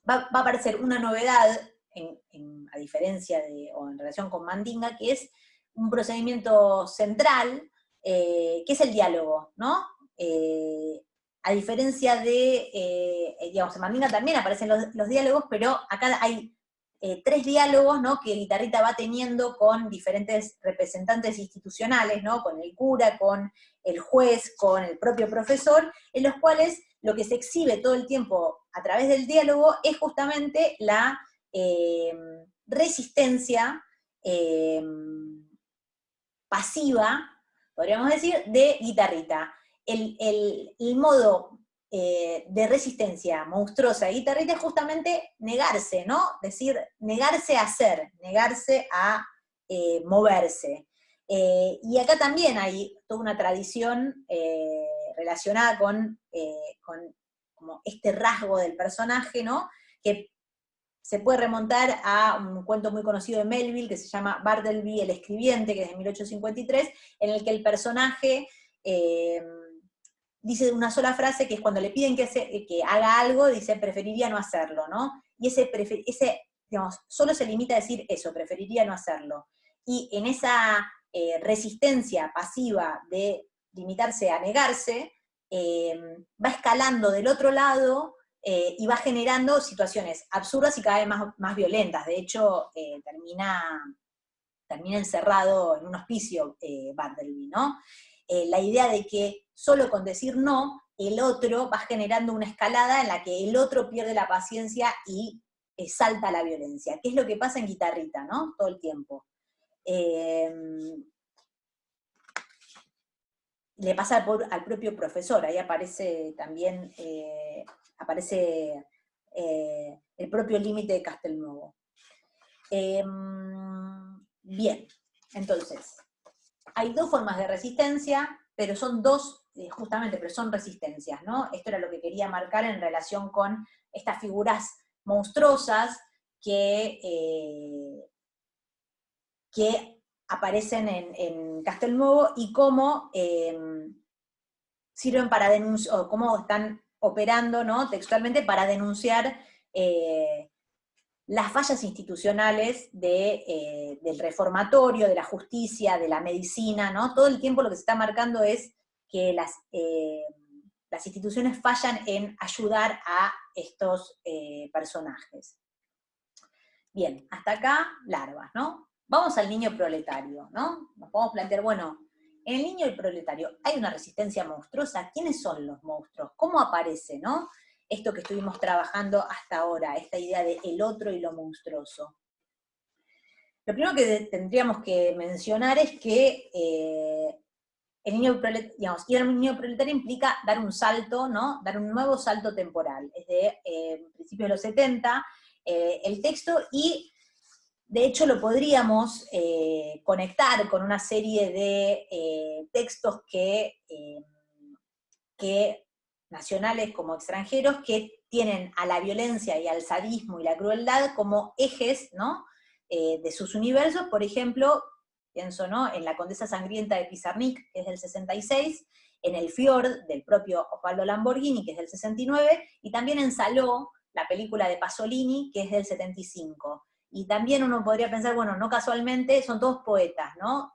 va a aparecer una novedad, a diferencia o en relación con Mandinga, que es un procedimiento central, que es el diálogo, ¿no? A diferencia de, digamos, en Mandinga también aparecen los diálogos, pero acá hay 3 diálogos, ¿no? Que Guitarrita va teniendo con diferentes representantes institucionales, ¿no? Con el cura, con el juez, con el propio profesor, en los cuales lo que se exhibe todo el tiempo a través del diálogo es justamente la resistencia pasiva, podríamos decir, de Guitarrita. El modo de resistencia monstruosa de Guitarrita es justamente negarse, ¿no? Es decir, negarse a hacer, negarse a moverse. Y acá también hay toda una tradición relacionada con como este rasgo del personaje, ¿no? Que se puede remontar a un cuento muy conocido de Melville que se llama Bartleby el escribiente, que es de 1853, en el que el personaje dice una sola frase, que es cuando le piden que haga algo, dice preferiría no hacerlo, ¿no? Y ese, digamos, solo se limita a decir eso, preferiría no hacerlo. Y en esa resistencia pasiva de limitarse a negarse, va escalando del otro lado y va generando situaciones absurdas y cada vez más violentas. De hecho, termina encerrado en un hospicio Bartleby, ¿no? La idea de que solo con decir no, el otro va generando una escalada en la que el otro pierde la paciencia y salta a la violencia, que es lo que pasa en Guitarrita, ¿no? Todo el tiempo. Le pasa al propio profesor, ahí aparece también, aparece el propio límite de Castelnuovo. Bien, entonces, hay dos formas de resistencia, pero son dos, justamente, pero son resistencias, ¿no? Esto era lo que quería marcar en relación con estas figuras monstruosas que aparecen en Castelnuovo y cómo sirven para denunciar, o cómo están operando, ¿no? Textualmente para denunciar las fallas institucionales del reformatorio, de la justicia, de la medicina, ¿no? Todo el tiempo lo que se está marcando es que las instituciones fallan en ayudar a estos personajes. Bien, hasta acá, larvas, ¿no? Vamos al niño proletario, ¿no? Nos podemos plantear, bueno, en el niño y proletario, ¿hay una resistencia monstruosa? ¿Quiénes son los monstruos? ¿Cómo aparece, no? Esto que estuvimos trabajando hasta ahora, esta idea de el otro y lo monstruoso. Lo primero que tendríamos que mencionar es que el niño proletario, digamos, ir al niño proletario implica dar un salto, ¿no? Dar un nuevo salto temporal. Es de principios de los 70, el texto, y de hecho lo podríamos conectar con una serie de textos que nacionales como extranjeros, que tienen a la violencia y al sadismo y la crueldad como ejes, ¿no? De sus universos. Por ejemplo, pienso, ¿no?, en La Condesa Sangrienta de Pizarnik, que es del 66, en El Fiord, del propio Osvaldo Lamborghini, que es del 69, y también en Saló, la película de Pasolini, que es del 75. Y también uno podría pensar, bueno, no casualmente, son todos poetas, ¿no?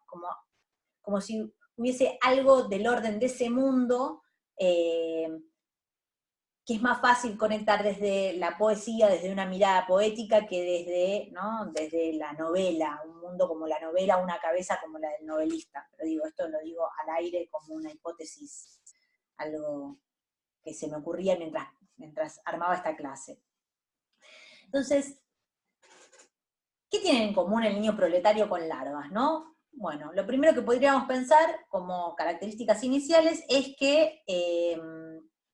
Como si hubiese algo del orden de ese mundo, que es más fácil conectar desde la poesía, desde una mirada poética, que desde, ¿no?, desde la novela, un mundo como la novela, una cabeza como la del novelista. Pero digo, esto lo digo al aire como una hipótesis, algo que se me ocurría mientras armaba esta clase. Entonces, ¿qué tienen en común el niño proletario con larvas, no? Bueno, lo primero que podríamos pensar como características iniciales es que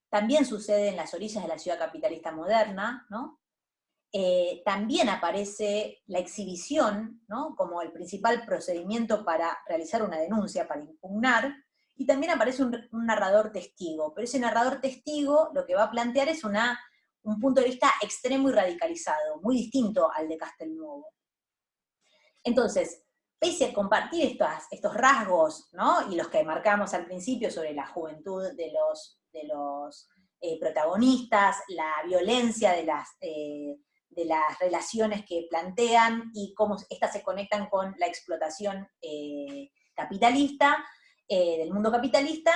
también sucede en las orillas de la ciudad capitalista moderna, ¿no? También aparece la exhibición, ¿no?, como el principal procedimiento para realizar una denuncia, para impugnar, y también aparece un narrador testigo, pero ese narrador testigo lo que va a plantear es un punto de vista extremo y radicalizado, muy distinto al de Castelnuovo. Entonces, pese a compartir estos rasgos, ¿no?, y los que marcamos al principio sobre la juventud de los protagonistas, la violencia de las relaciones que plantean y cómo estas se conectan con la explotación capitalista, del mundo capitalista,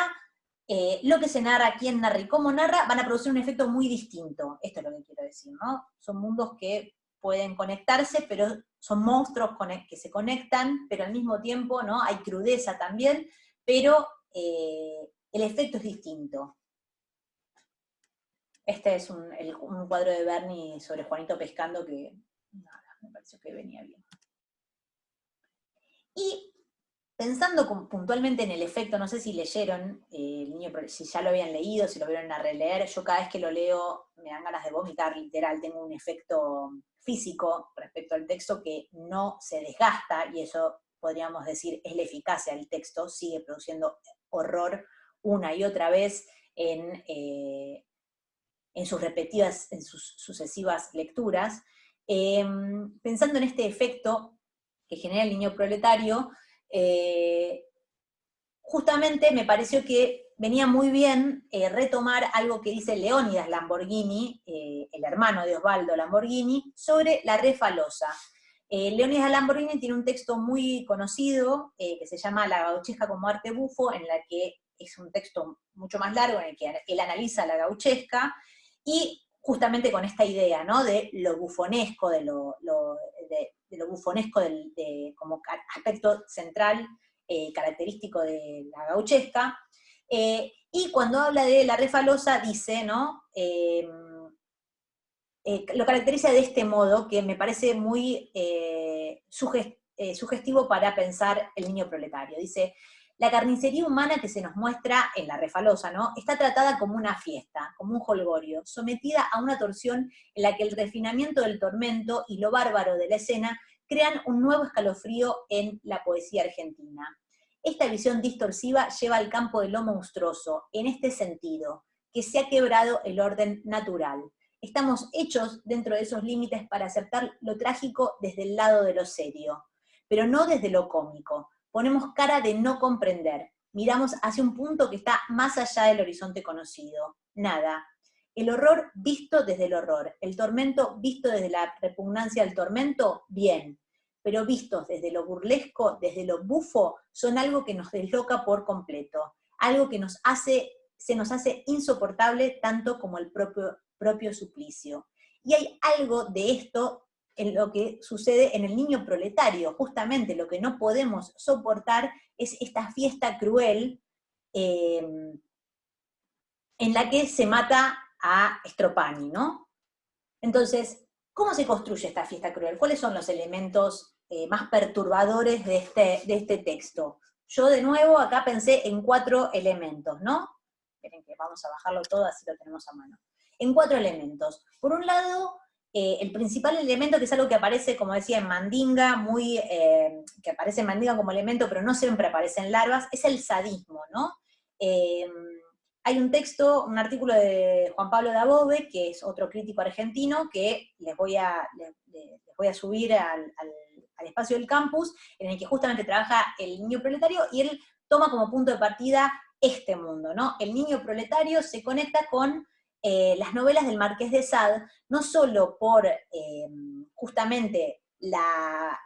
lo que se narra, quién narra y cómo narra, van a producir un efecto muy distinto. Esto es lo que quiero decir, ¿no? Son mundos que pueden conectarse, pero son monstruos que se conectan, pero al mismo tiempo, ¿no?, hay crudeza también, pero el efecto es distinto. Este es un cuadro de Berni sobre Juanito pescando que, nada, me pareció que venía bien. Y pensando puntualmente en el efecto, no sé si leyeron el niño, si ya lo habían leído, si lo vieron a releer, yo cada vez que lo leo me dan ganas de vomitar, literal, tengo un efecto físico respecto al texto que no se desgasta, y eso podríamos decir es la eficacia del texto, sigue produciendo horror una y otra vez en sus sucesivas lecturas. Pensando en este efecto que genera el niño proletario, justamente me pareció que venía muy bien retomar algo que dice Leónidas Lamborghini, el hermano de Osvaldo Lamborghini, sobre la refalosa. Leónidas Lamborghini tiene un texto muy conocido que se llama La gauchesca como arte bufo, en la que es un texto mucho más largo en el que él analiza la gauchesca, y justamente con esta idea, ¿no?, de lo bufonesco, de lo bufonesco como aspecto central, característico de la gauchesca. Y cuando habla de la refalosa dice, ¿no?, lo caracteriza de este modo, que me parece muy sugestivo para pensar el niño proletario. Dice: la carnicería humana que se nos muestra en la refalosa, ¿no?, está tratada como una fiesta, como un jolgorio, sometida a una torsión en la que el refinamiento del tormento y lo bárbaro de la escena crean un nuevo escalofrío en la poesía argentina. Esta visión distorsiva lleva al campo de lo monstruoso, en este sentido, que se ha quebrado el orden natural. Estamos hechos dentro de esos límites para aceptar lo trágico desde el lado de lo serio, pero no desde lo cómico. Ponemos cara de no comprender, miramos hacia un punto que está más allá del horizonte conocido. Nada. El horror visto desde el horror, el tormento visto desde la repugnancia del tormento, bien, pero vistos desde lo burlesco, desde lo bufo, son algo que nos desloca por completo, algo que se nos hace insoportable tanto como el propio suplicio. Y hay algo de esto en lo que sucede en el niño proletario. Justamente lo que no podemos soportar es esta fiesta cruel en la que se mata a Stropani, ¿no? Entonces, ¿cómo se construye esta fiesta cruel? ¿Cuáles son los elementos más perturbadores de este texto? Yo de nuevo acá pensé en 4 elementos, ¿no? Esperen que vamos a bajarlo todo, así lo tenemos a mano. En 4 elementos. Por un lado, el principal elemento, que es algo que aparece, como decía, en Mandinga, que aparece en Mandinga como elemento, pero no siempre aparece en Larvas, es el sadismo, ¿no? Hay un texto, un artículo de Juan Pablo Dabove, que es otro crítico argentino, que les voy a subir al espacio del campus, en el que justamente trabaja el niño proletario, y él toma como punto de partida este mundo, ¿no? El niño proletario se conecta con las novelas del Marqués de Sade, no solo por justamente la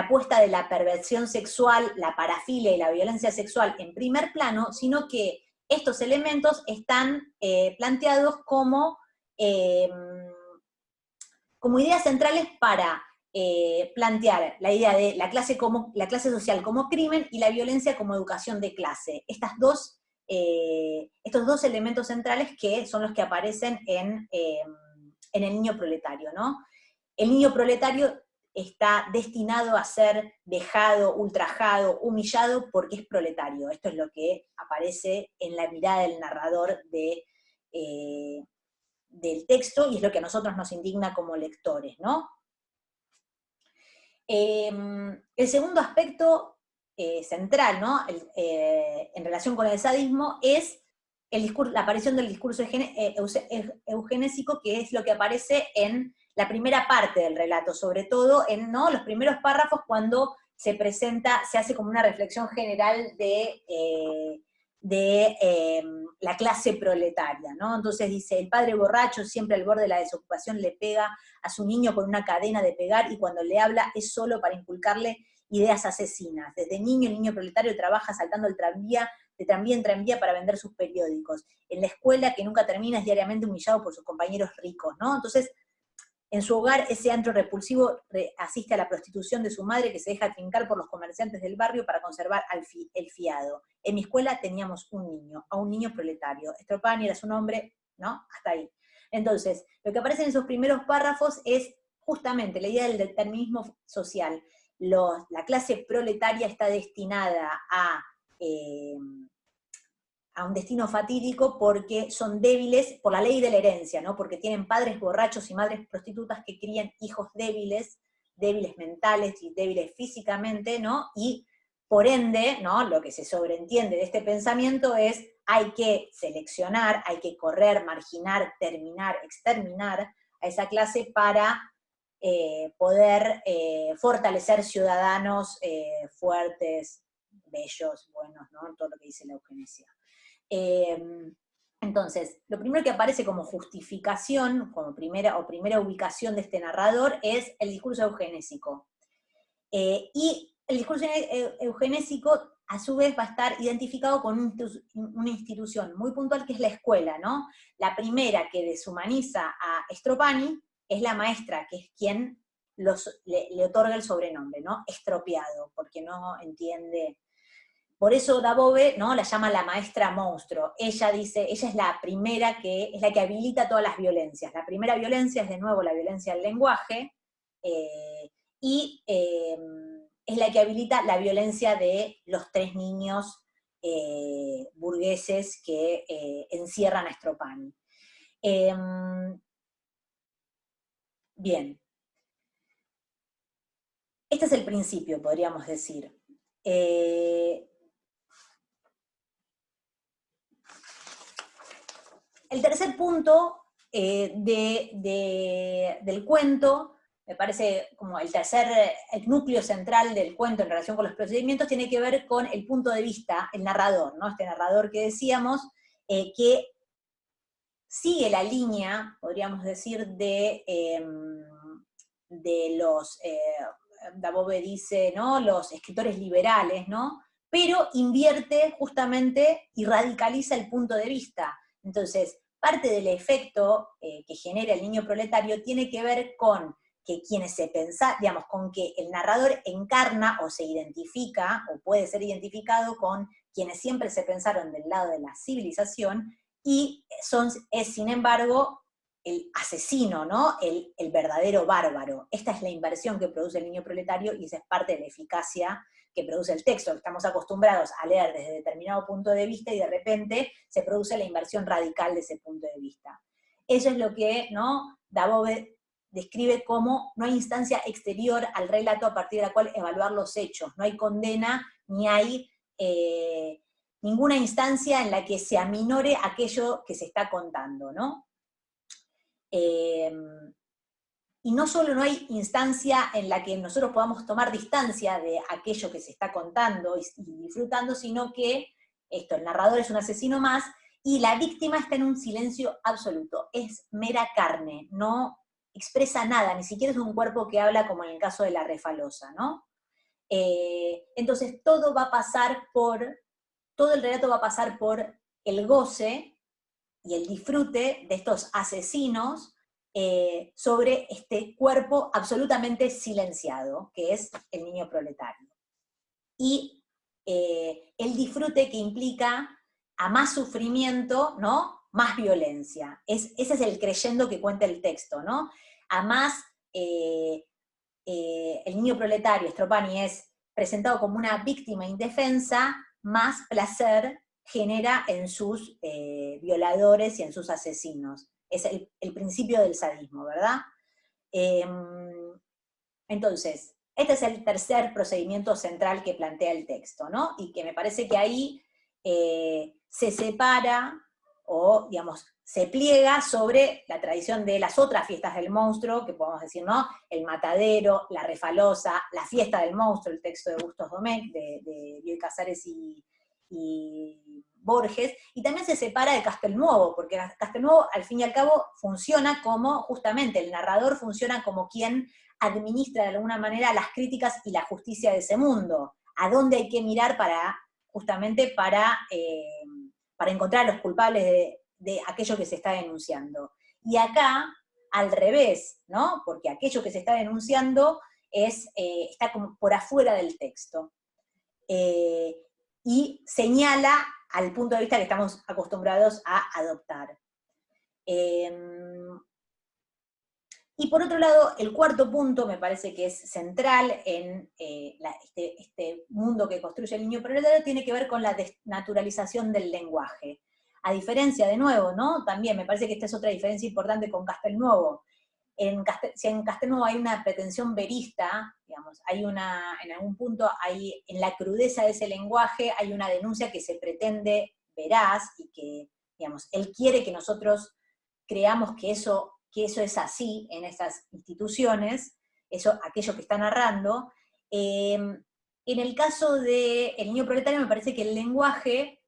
puesta de la perversión sexual, la parafilia y la violencia sexual en primer plano, sino que estos elementos están planteados como ideas centrales para plantear la idea de la clase social como crimen y la violencia como educación de clase. Estos dos elementos centrales que son los que aparecen en el niño proletario, ¿no? El niño proletario está destinado a ser vejado, ultrajado, humillado porque es proletario. Esto es lo que aparece en la mirada del narrador del texto, y es lo que a nosotros nos indigna como lectores, ¿no? El segundo aspecto central, ¿no?, en relación con el sadismo, es la aparición del discurso eugenésico, que es lo que aparece en la primera parte del relato, sobre todo en, ¿no?, los primeros párrafos, cuando se hace como una reflexión general de la clase proletaria, ¿no? Entonces dice: el padre borracho, siempre al borde de la desocupación, le pega a su niño con una cadena de pegar, y cuando le habla es solo para inculcarle ideas asesinas. Desde niño, el niño proletario trabaja saltando el tranvía, de tranvía en tranvía, para vender sus periódicos. En la escuela, que nunca termina, es diariamente humillado por sus compañeros ricos, ¿no? Entonces, en su hogar, ese antro repulsivo asiste a la prostitución de su madre, que se deja trincar por los comerciantes del barrio para conservar el fiado. En mi escuela teníamos un niño, a un niño proletario. Stropani era su nombre, ¿no? Hasta ahí. Entonces, lo que aparece en esos primeros párrafos es justamente la idea del determinismo social. La clase proletaria está destinada a un destino fatídico porque son débiles por la ley de la herencia, ¿no? Porque tienen padres borrachos y madres prostitutas que crían hijos débiles, débiles mentales y débiles físicamente, ¿no? Y por ende, ¿no? Lo que se sobreentiende de este pensamiento es hay que seleccionar, hay que correr, marginar, terminar, exterminar a esa clase para poder fortalecer ciudadanos fuertes, bellos, buenos, ¿no? Todo lo que dice la eugenesia. Entonces, lo primero que aparece como justificación, como primera ubicación de este narrador, es el discurso eugenésico. Y el discurso eugenésico, a su vez, va a estar identificado con una institución muy puntual que es la escuela, ¿no? La primera que deshumaniza a Stropani es la maestra, que es quien le otorga el sobrenombre, ¿no? Estropiado, porque no entiende. Por eso Dabove, ¿no? La llama la maestra monstruo. Ella dice, ella es la primera es la que habilita todas las violencias. La primera violencia es de nuevo la violencia del lenguaje, y es la que habilita la violencia de los 3 niños burgueses que encierran a Stropani. Bien. Este es el principio, podríamos decir. El tercer punto del cuento, me parece como el núcleo central del cuento en relación con los procedimientos, tiene que ver con el punto de vista, el narrador, ¿no? Este narrador que decíamos, que sigue la línea, podríamos decir, de los, Dabove dice, ¿no? Los escritores liberales, ¿no? Pero invierte justamente y radicaliza el punto de vista. Entonces, parte del efecto que genera el niño proletario tiene que ver con que quienes se pensan, digamos, con que el narrador encarna o se identifica, o puede ser identificado con quienes siempre se pensaron del lado de la civilización, y es sin embargo el asesino, ¿no? El verdadero bárbaro. Esta es la inversión que produce el niño proletario y esa es parte de la eficacia que produce el texto. Estamos acostumbrados a leer desde determinado punto de vista y de repente se produce la inversión radical de ese punto de vista. Eso es lo que, ¿no? Dabove describe como no hay instancia exterior al relato a partir de la cual evaluar los hechos. No hay condena ni hay ninguna instancia en la que se aminore aquello que se está contando, ¿no? Y no solo no hay instancia en la que nosotros podamos tomar distancia de aquello que se está contando y disfrutando, sino que el narrador es un asesino más, y la víctima está en un silencio absoluto, es mera carne, no expresa nada, ni siquiera es un cuerpo que habla como en el caso de la refalosa, ¿no? Entonces todo el relato va a pasar por el goce y el disfrute de estos asesinos sobre este cuerpo absolutamente silenciado, que es el niño proletario. Y el disfrute que implica a más sufrimiento, ¿no? Más violencia. Ese es el creyendo que cuenta el texto, ¿no? A más el niño proletario, Stropani, es presentado como una víctima indefensa, más placer genera en sus violadores y en sus asesinos. Es el principio del sadismo, ¿verdad? Entonces, este es el tercer procedimiento central que plantea el texto, ¿no? Y que me parece que ahí se separa, o digamos, se pliega sobre la tradición de las otras fiestas del monstruo, que podemos decir, ¿no? El matadero, la refalosa, la fiesta del monstruo, el texto de Bustos Domecq, de Bioy Casares y Borges, y también se separa de Castelnuovo, porque Castelnuovo, al fin y al cabo, funciona como, justamente, el narrador funciona como quien administra de alguna manera las críticas y la justicia de ese mundo. ¿A dónde hay que mirar justamente para encontrar a los culpables de aquello que se está denunciando? Y acá, al revés, ¿no? Porque aquello que se está denunciando está como por afuera del texto. Y señala al punto de vista que estamos acostumbrados a adoptar. Y por otro lado, el cuarto punto me parece que es central en este mundo que construye el niño proletario, tiene que ver con la desnaturalización del lenguaje. A diferencia, de nuevo, ¿no? También me parece que esta es otra diferencia importante con Castelnuovo. Si en Castelnuovo hay una pretensión verista, digamos, en algún punto, en la crudeza de ese lenguaje, hay una denuncia que se pretende veraz, y que, digamos, él quiere que nosotros creamos que eso es así en estas instituciones, aquello que está narrando. En el caso del niño proletario me parece que el lenguaje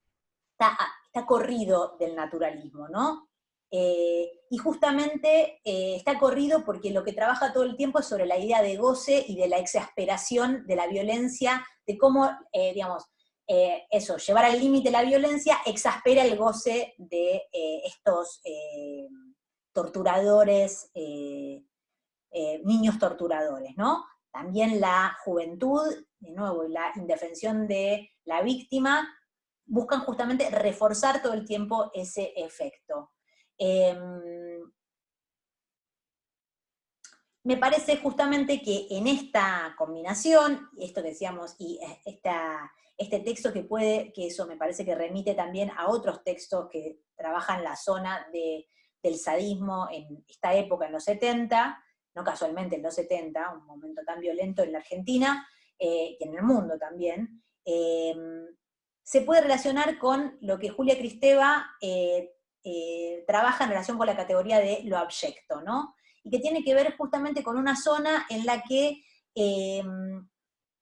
está corrido del naturalismo, ¿no? Y justamente está corrido porque lo que trabaja todo el tiempo es sobre la idea de goce y de la exasperación de la violencia, de cómo, digamos, llevar al límite la violencia exaspera el goce de estos torturadores, niños torturadores, ¿no? También la juventud, de nuevo, y la indefensión de la víctima, buscan justamente reforzar todo el tiempo ese efecto. Me parece justamente que en esta combinación, esto que decíamos, y este texto que eso me parece que remite también a otros textos que trabajan la zona del sadismo en esta época, en los 70, no casualmente en los 70, un momento tan violento en la Argentina, y en el mundo también, se puede relacionar con lo que Julia Kristeva trabaja en relación con la categoría de lo abyecto, ¿no? Y que tiene que ver justamente con una zona en la que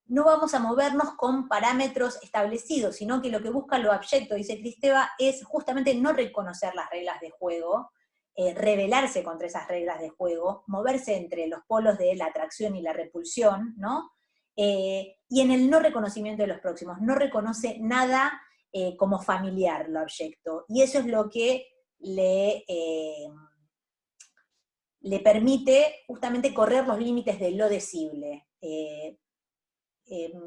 no vamos a movernos con parámetros establecidos, sino que lo que busca lo abyecto, dice Kristeva, es justamente no reconocer las reglas de juego, rebelarse contra esas reglas de juego, moverse entre los polos de la atracción y la repulsión, ¿no? Y en el no reconocimiento de los próximos, no reconoce nada como familiar lo abyecto, y eso es lo que le permite justamente correr los límites de lo decible.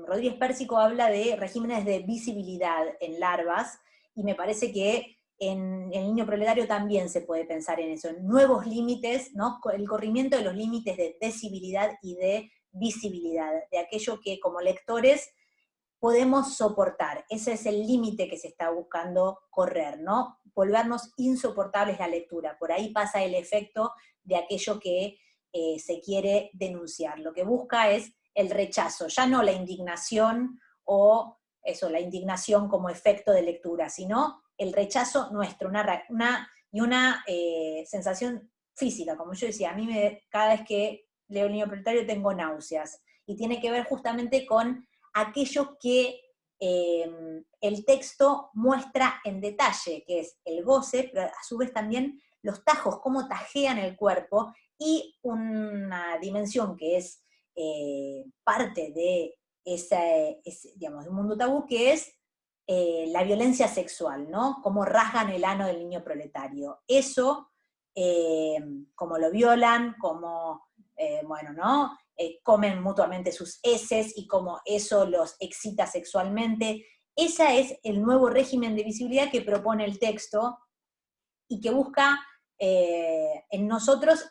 Rodríguez Pérsico habla de regímenes de visibilidad en larvas, y me parece que en el niño proletario también se puede pensar en eso, en nuevos límites, ¿no? El corrimiento de los límites de decibilidad y de visibilidad, de aquello que como lectores podemos soportar. Ese es el límite que se está buscando correr, ¿no? Volvernos insoportables la lectura. Por ahí pasa el efecto de aquello que se quiere denunciar. Lo que busca es el rechazo, ya no la indignación o eso, la indignación como efecto de lectura, sino el rechazo nuestro, una sensación física. Como yo decía, a mí cada vez que leo el niño proletario tengo náuseas, y tiene que ver justamente con aquello que el texto muestra en detalle, que es el goce, pero a su vez también los tajos, cómo tajean el cuerpo, y una dimensión que es parte de digamos, de un mundo tabú, que es la violencia sexual, ¿no? Cómo rasgan el ano del niño proletario. Eso, como lo violan, como, bueno, ¿no? Comen mutuamente sus heces y cómo eso los excita sexualmente. Ese es el nuevo régimen de visibilidad que propone el texto y que busca en nosotros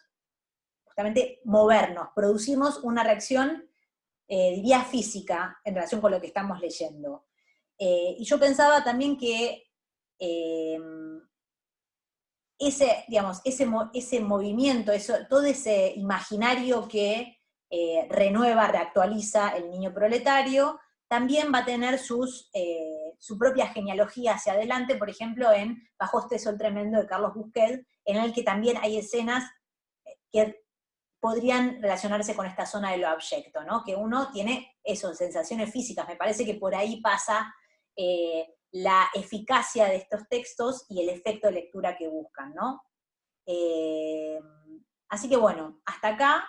justamente movernos, producirnos una reacción, diría física, en relación con lo que estamos leyendo. Y yo pensaba también que digamos, ese movimiento, todo ese imaginario que renueva, reactualiza el niño proletario, también va a tener su propia genealogía hacia adelante, por ejemplo, en Bajo este sol tremendo de Carlos Busquet, en el que también hay escenas que podrían relacionarse con esta zona de lo abyecto, ¿no? Que uno tiene eso, sensaciones físicas. Me parece que por ahí pasa la eficacia de estos textos y el efecto de lectura que buscan, ¿no? Así que bueno, hasta acá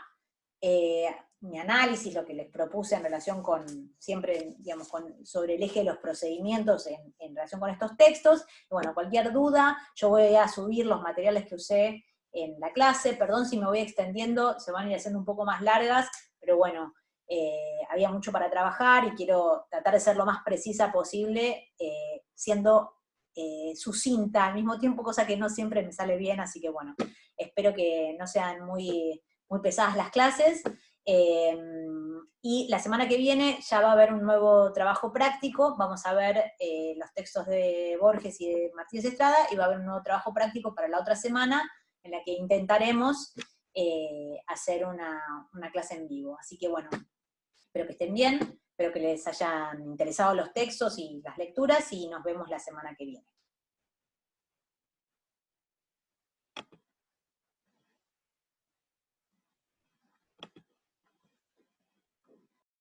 mi análisis, lo que les propuse en relación con, siempre, digamos, sobre el eje de los procedimientos en relación con estos textos. Y bueno, cualquier duda, yo voy a subir los materiales que usé en la clase, perdón si me voy extendiendo, se van a ir haciendo un poco más largas, pero bueno, había mucho para trabajar y quiero tratar de ser lo más precisa posible, siendo sucinta al mismo tiempo, cosa que no siempre me sale bien, así que bueno, espero que no sean muy, muy pesadas las clases. Y la semana que viene ya va a haber un nuevo trabajo práctico, vamos a ver los textos de Borges y de Martínez Estrada, y va a haber un nuevo trabajo práctico para la otra semana, en la que intentaremos hacer una clase en vivo. Así que bueno, espero que estén bien, espero que les hayan interesado los textos y las lecturas, y nos vemos la semana que viene.